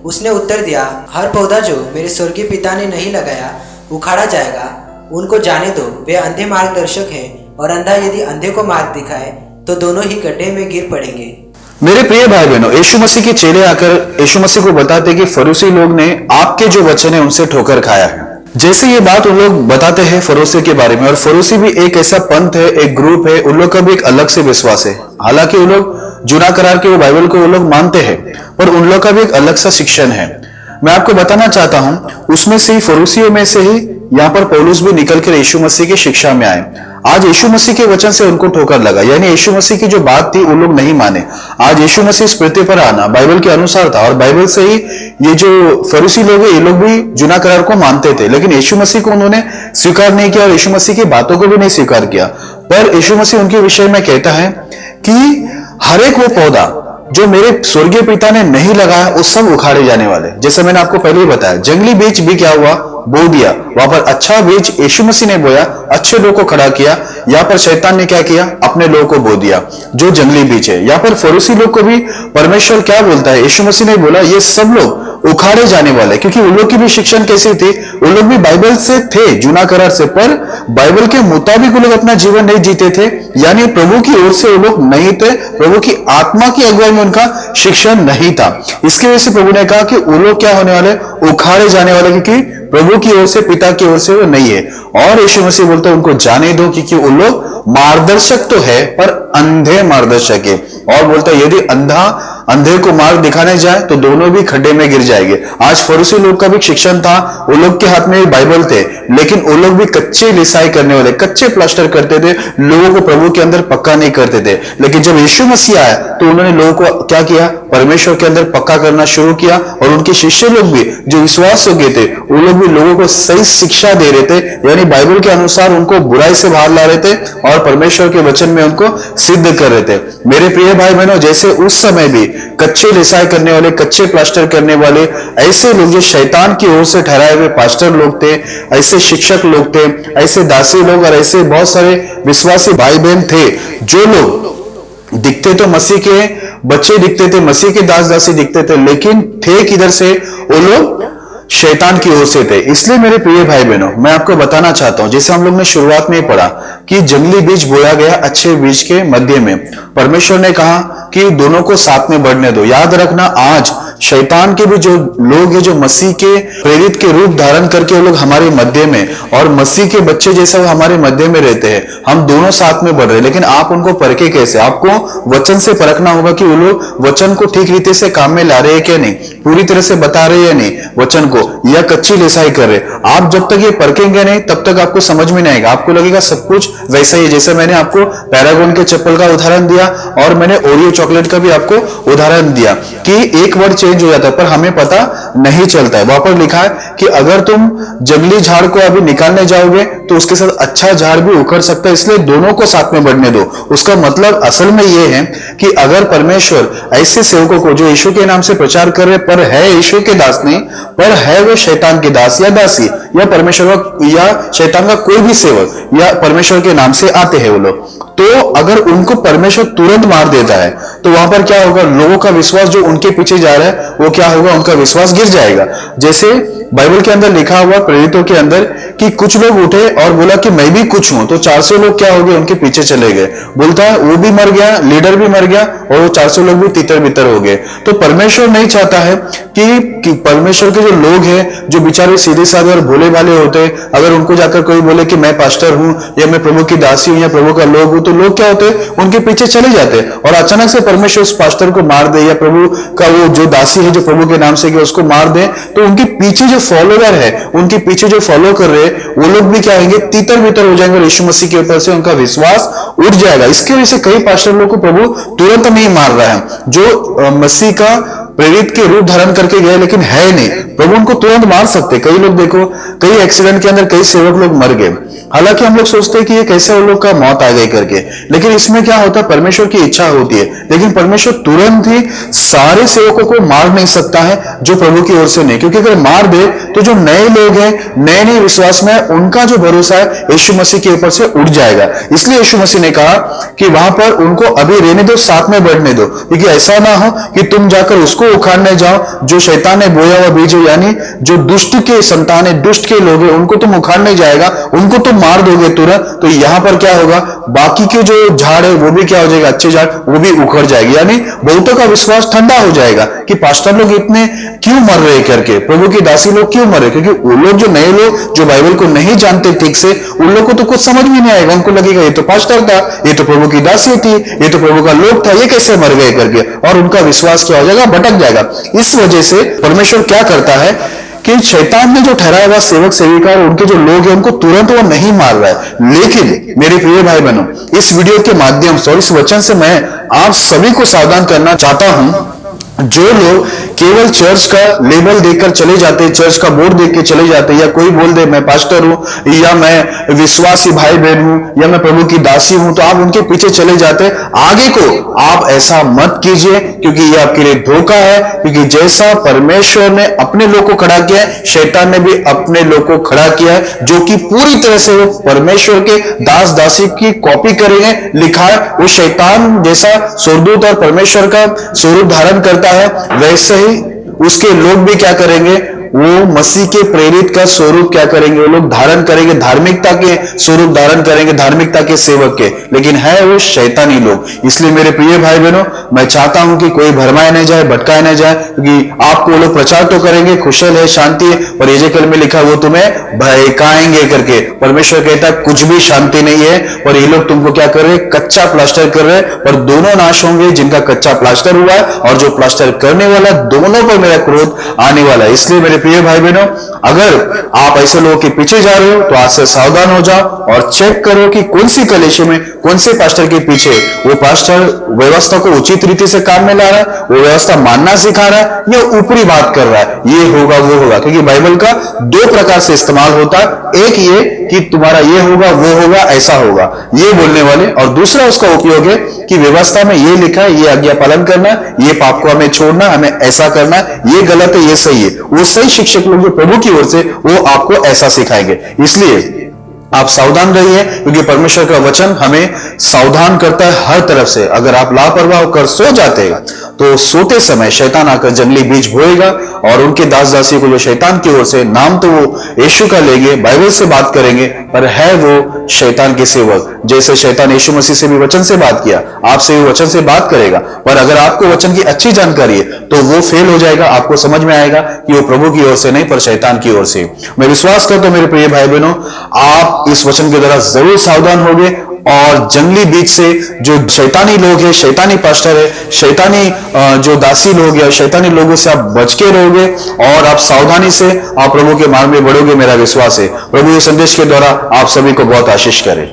उसने उत्तर दिया, हर पौधा जो मेरे स्वर्गीय पिता ने नहीं लगाया उखाड़ा जाएगा। उनको जाने दो, वे अंधे मार्गदर्शक हैं, और अंधा यदि अंधे को मार्ग दिखाए तो दोनों ही गड्ढे में गिर पड़ेंगे। मेरे प्रिय भाई बहनों, यीशु मसीह के चेले आकर यीशु मसीह को बताते कि फरीसी लोग ने आपके जो वचन है उनसे ठोकर खाया है। जैसे ये बात उन लोग बताते हैं फरोसी के बारे में, और फरोसी भी एक ऐसा पंथ है, एक ग्रुप है, उन लोग का भी एक अलग से विश्वास है। हालांकि वो लोग जुना करार के वो बाइबल को वो लोग मानते हैं, पर उन लोग का भी एक अलग सा शिक्षण है। मैं आपको बताना चाहता हूं, उसमें से ही फरोसियों में से ही यहाँ पर पौलुस भी निकल कर यीशु मसीह की शिक्षा में आए। आज यीशु मसीह के वचन से उनको ठोकर लगा, यानी यीशु मसीह की जो बात थी वो लोग नहीं माने। आज यीशु मसीह इस पृथ्वी पर आना बाइबल के अनुसार था, और बाइबल से ही ये जो फरीसी लोग हैं ये लोग भी जुना करार को मानते थे, लेकिन यीशु मसीह को उन्होंने स्वीकार नहीं किया और यीशु मसीह की बातों को भी नहीं स्वीकार किया। पर यीशु मसीह उनके विषय में कहता है कि हर एक वो पौधा जो मेरे स्वर्गीय पिता ने नहीं लगाया वो सब उखाड़े जाने वाले। जैसे मैंने आपको पहले ही बताया, जंगली बीज भी क्या हुआ? बो दिया। वहां पर अच्छा बीज यीशु मसीह ने बोया, अच्छे लोगों को खड़ा किया। यहाँ पर शैतान ने क्या किया? अपने लोगों को बो दिया, जो जंगली बीज है। यहाँ पर फरीसी लोग को भी परमेश्वर क्या बोलता है? यीशु मसीह ने बोला ये सब लोग उखाड़े जाने वाले, क्योंकि उन लोग की भी शिक्षण कैसी थी? उन लोग भी बाइबल से थे, जुना करार से, पर बाइबल के मुताबिक वो लोग अपना जीवन नहीं जीते थे, यानी प्रभु की ओर से वो लोग नहीं थे, प्रभु की आत्मा की अगुवाई में उनका शिक्षण नहीं था। इसकी वजह से प्रभु ने कहा कि वो लोग क्या होने वाले? उखाड़े जाने वाले, क्योंकि प्रभु की ओर से, पिता की ओर से वो नहीं है। और यीशु मसीह बोलते हैं उनको जाने दो, क्योंकि वो लोग मार्गदर्शक तो है पर अंधे मार्गदर्शक है। और बोलता है यदि अंधे को मार्ग दिखाने जाए तो दोनों भी खड्डे में गिर जाएंगे। आज फरीसी लोग का भी शिक्षण था, वो लोग के हाथ में बाइबल थे, लेकिन वो लोग भी कच्चे लिसाई करने वाले, कच्चे प्लास्टर करते थे, लोगों को प्रभु के अंदर पक्का नहीं करते थे। लेकिन जब यीशु मसीह आया तो उन्होंने लोगों को क्या किया? परमेश्वर के अंदर पक्का करना शुरू किया। और उनके शिष्य लोग भी जो विश्वास योग्य थे वो लोग लोग भी लोगों को सही शिक्षा दे रहे थे, यानी बाइबल के अनुसार उनको बुराई से बाहर ला रहे थे और परमेश्वर के वचन में उनको सिद्ध कर रहे थे। मेरे प्रिय भाई बहनों, जैसे उस समय भी कच्चे लिसाई करने वाले, कच्चे प्लास्टर करने वाले ऐसे लोग जो शैतान की ओर से ठहराए हुए पास्टर लोग थे, ऐसे शिक्षक लोग थे, ऐसे दासी लोग और ऐसे बहुत सारे विश्वासी भाई बहन थे, जो लोग दिखते तो मसीह के बच्चे दिखते थे, मसीह के दास दासी दिखते थे, लेकिन थे किधर से? वो लोग शैतान की ओर से थे। इसलिए मेरे प्रिय भाई बहनों, मैं आपको बताना चाहता हूं, जैसे हम लोग ने शुरुआत में ही पढ़ा कि जंगली बीज बोया गया अच्छे बीज के मध्य में। परमेश्वर ने कहा कि दोनों को साथ में बढ़ने दो। याद रखना, आज शैतान के भी जो लोग हैं, जो मसीह के प्रेरित के रूप धारण करके वो लोग हमारे मध्य में, और मसीह के बच्चे जैसे वो हमारे मध्य में रहते हैं, हम दोनों साथ में बढ़ रहे हैं। लेकिन आप उनको परखे कैसे? आपको वचन से परखना होगा कि वो लोग वचन को ठीक रीति से काम में ला रहे हैं क्या नहीं, पूरी तरह से बता रहे हैं या नहीं वचन को, या कच्ची लिसाई कर रहे। आप जब तक ये परखेंगे नहीं, तब तक आपको समझ में नहीं आएगा। आपको लगेगा सब कुछ वैसा ही। जैसे मैंने आपको पैरागॉन के चप्पल का उदाहरण दिया और मैंने ओरियो चॉकलेट का भी आपको उदाहरण दिया कि एक वर्ड चेंज हो जाता है पर हमें पता नहीं चलता है। वहां पर लिखा है कि अगर तुम जंगली झाड़ को अभी निकालने जाओगे तो उसके साथ अच्छा झाड़ भी उखड़ सकता है, इसलिए दोनों को साथ में बढ़ने दो। उसका मतलब असल में यह है कि अगर परमेश्वर ऐसे सेवकों को जो यीशु के नाम से प्रचार कर रहे पर है यीशु के दास नहीं, पर है वो शैतान के दास या दासी या परमेश्वर का या शैतान का कोई भी सेवक या परमेश्वर के नाम से आते हैं वो लोग, तो अगर उनको परमेश्वर तुरंत मार देता है तो वहां पर क्या होगा? लोगों का विश्वास जो उनके पीछे जा रहा है वो क्या होगा? उनका विश्वास गिर जाएगा। जैसे बाइबल के अंदर लिखा हुआ प्रेरितों के अंदर कि कुछ लोग उठे और बोला कि मैं भी कुछ हूं, तो 400 लोग क्या हो गए? उनके पीछे चले गए। बोलता है वो भी मर गया, लीडर भी मर गया और वो 400 लोग भी तितर बितर हो गए। तो परमेश्वर नहीं चाहता है कि परमेश्वर के जो लोग हैं, जो बेचारे सीधे साधे और भोले भाले होते हैं, अगर उनको जाकर कोई बोले कि मैं पास्टर हूं या मैं प्रभु की दासी हूं या प्रभु का लोग हूं, तो लोग क्या होते हैं? उनके पीछे चले जाते हैं और अचानक से परमेश्वर उस पास्टर को मार दे या प्रभु का वो जो दासी है जो प्रभु के नाम से कि उसको मार दे, तो उनके पीछे जो फॉलोवर है, उनके पीछे जो फॉलो कर रहे हैं, वो लोग भी क्या होंगे? तीतर बितर हो जाएंगे और यीशु मसीह के ऊपर से उनका विश्वास उठ जाएगा। इसकी वजह से कई पास्टर लोग को प्रभु तुरंत नहीं मार रहा है, जो मसीह का प्रेरित के रूप धारण करके गए लेकिन है नहीं, प्रभु उनको तुरंत मार सकते। कई लोग देखो, कई एक्सीडेंट के अंदर कई सेवक लोग मर गए। हालांकि हम लोग सोचते हैं कि ये कैसे उन लोग का मौत आ गई करके, लेकिन इसमें क्या होता है? परमेश्वर की इच्छा होती है, लेकिन परमेश्वर तुरंत ही सारे सेवकों को मार नहीं सकता है जो प्रभु की ओर से नहीं, क्योंकि अगर मार दे तो जो नए लोग हैं, नए नए विश्वास में, उनका जो भरोसा है यीशु मसीह के ऊपर से उठ जाएगा। इसलिए यीशु मसीह ने कहा कि वहां पर उनको अभी रहने दो, साथ में बढ़ने दो, क्योंकि ऐसा ना हो कि तुम जाकर उसको उखाड़ने जाओ जो शैतान ने बोया हुआ बीज है, यानी जो दुष्ट के संतान है, दुष्ट के लोग हैं, उनको तुम उखाड़ने जाएगा, उनको तुम मार दोगे तुरंत, तो यहां पर क्या होगा? बाकी के जो झाड़ है वो भी क्या हो जाएगा? अच्छे झाड़ वो भी उखड़ जाएगी, यानी बहुतों का विश्वास ठंडा हो जाएगा कि पास्टर लोग इतने क्यों मर रहे करके, प्रभु की दासी लोग क्यों मर रहे, क्योंकि वो लोग जो नए लोग जो बाइबल को नहीं जानते ठीक से, उन लोग को तो कुछ समझ में नहीं आएगा। उनको लगेगा ये तो पास्टर था, ये तो प्रभु की दासी थी, ये तो प्रभु का लोग था, ये कैसे मर गए करके, और उनका विश्वास क्या हो जाएगा? भटक जाएगा। इस वजह से परमेश्वर क्या करता है कि शैतान ने जो ठहराया हुआ सेवक सेविका और उनके जो लोग हैं उनको तुरंत वो नहीं मार रहा है। लेकिन मेरे प्रिय भाई बहनों, इस वीडियो के माध्यम से और इस वचन से मैं आप सभी को सावधान करना चाहता हूं, जो लोग केवल चर्च का लेबल देखकर चले जाते, चर्च का बोर्ड देख के चले जाते, या कोई बोल दे मैं पास्टर हूं या मैं विश्वासी भाई बहन हूं या मैं प्रभु की दासी हूं, तो आप उनके पीछे चले जाते। आगे को आप ऐसा मत कीजिए, क्योंकि यह आपके लिए धोखा है। क्योंकि जैसा परमेश्वर ने अपने लोग को खड़ा किया है, शैतान ने भी अपने लोग को खड़ा किया है, जो कि पूरी तरह से वो परमेश्वर के दास दासी की कॉपी करेंगे। लिखा है वो शैतान जैसा स्वर्गदूत और परमेश्वर का स्वरूप धारण करता है, वैसे ही उसके लोग भी क्या करेंगे? वो मसीह के प्रेरित का स्वरूप क्या करेंगे? वो लोग धारण करेंगे, धार्मिकता के स्वरूप धारण करेंगे, धार्मिकता के सेवक के, लेकिन है वो शैतानी लोग। इसलिए मेरे प्रिय भाई बहनों, मैं चाहता हूं कि कोई भरमाए न जाए, भटकाए न जाए, क्योंकि आपको वो लोग प्रचार तो करेंगे खुशल है, शांति है, और एजेकल में लिखा वो तुम्हें भयकाएंगे करके। परमेश्वर कहता है कुछ भी शांति नहीं है, और ये लोग तुमको क्या कर रहे? कच्चा प्लास्टर कर रहे हैं। और दोनों नाश होंगे, जिनका कच्चा प्लास्टर हुआ है और जो प्लास्टर करने वाला, दोनों पर मेरा क्रोध आने वाला है। इसलिए मेरे प्रिय भाई बहनों, अगर आप ऐसे लोगों के पीछे जा रहे हो तो आज से सावधान हो जाओ और चेक करो कि कौन सी कलीसिया में, कौन से पास्टर के पीछे वो पास्टर व्यवस्था को उचित रीति से काम में ला रहा है, वो व्यवस्था मानना सिखा रहा है या ऊपरी बात कर रहा है, ये होगा वो होगा। क्योंकि बाइबल का दो प्रकार से इस्तेमाल होता है, एक ये कि तुम्हारा ये होगा वो होगा ऐसा होगा, ये बोलने वाले, और दूसरा उसका उपयोग है कि व्यवस्था में ये लिखा है, ये आज्ञा पालन करना, ये पाप को हमें छोड़ना, हमें ऐसा करना, ये गलत है ये सही है। वो सही शिक्षक लोग जो प्रभु की ओर से, वो आपको ऐसा सिखाएंगे। इसलिए आप सावधान रहिए, क्योंकि परमेश्वर का वचन हमें सावधान करता है हर तरफ से। अगर आप लापरवाह होकर सो जाते हैं तो सोते समय शैतान आकर जंगली बीज बोएगा और उनके दास दासी को जो शैतान की ओर से, नाम तो वो यीशु का लेंगे, बाइबल से बात करेंगे, पर है वो शैतान के सेवक। जैसे शैतान यीशु मसीह से भी वचन से बात किया, आपसे भी वचन से बात करेगा, पर अगर आपको वचन की अच्छी जानकारी है तो वो फेल हो जाएगा। आपको समझ में आएगा कि वो प्रभु की ओर से नहीं पर शैतान की ओर से। मैं विश्वास करता हूं मेरे प्रिय भाई बहनों, आप इस वचन के द्वारा जरूर सावधान होंगे और जंगली बीज से, जो शैतानी लोग हैं, शैतानी पास्टर है, शैतानी जो दासी लोग या शैतानी लोगों से आप बच के रहोगे और आप सावधानी से आप प्रभु के मार्ग में बढ़ोगे। मेरा विश्वास है प्रभु ये संदेश के द्वारा आप सभी को बहुत आशीष करे।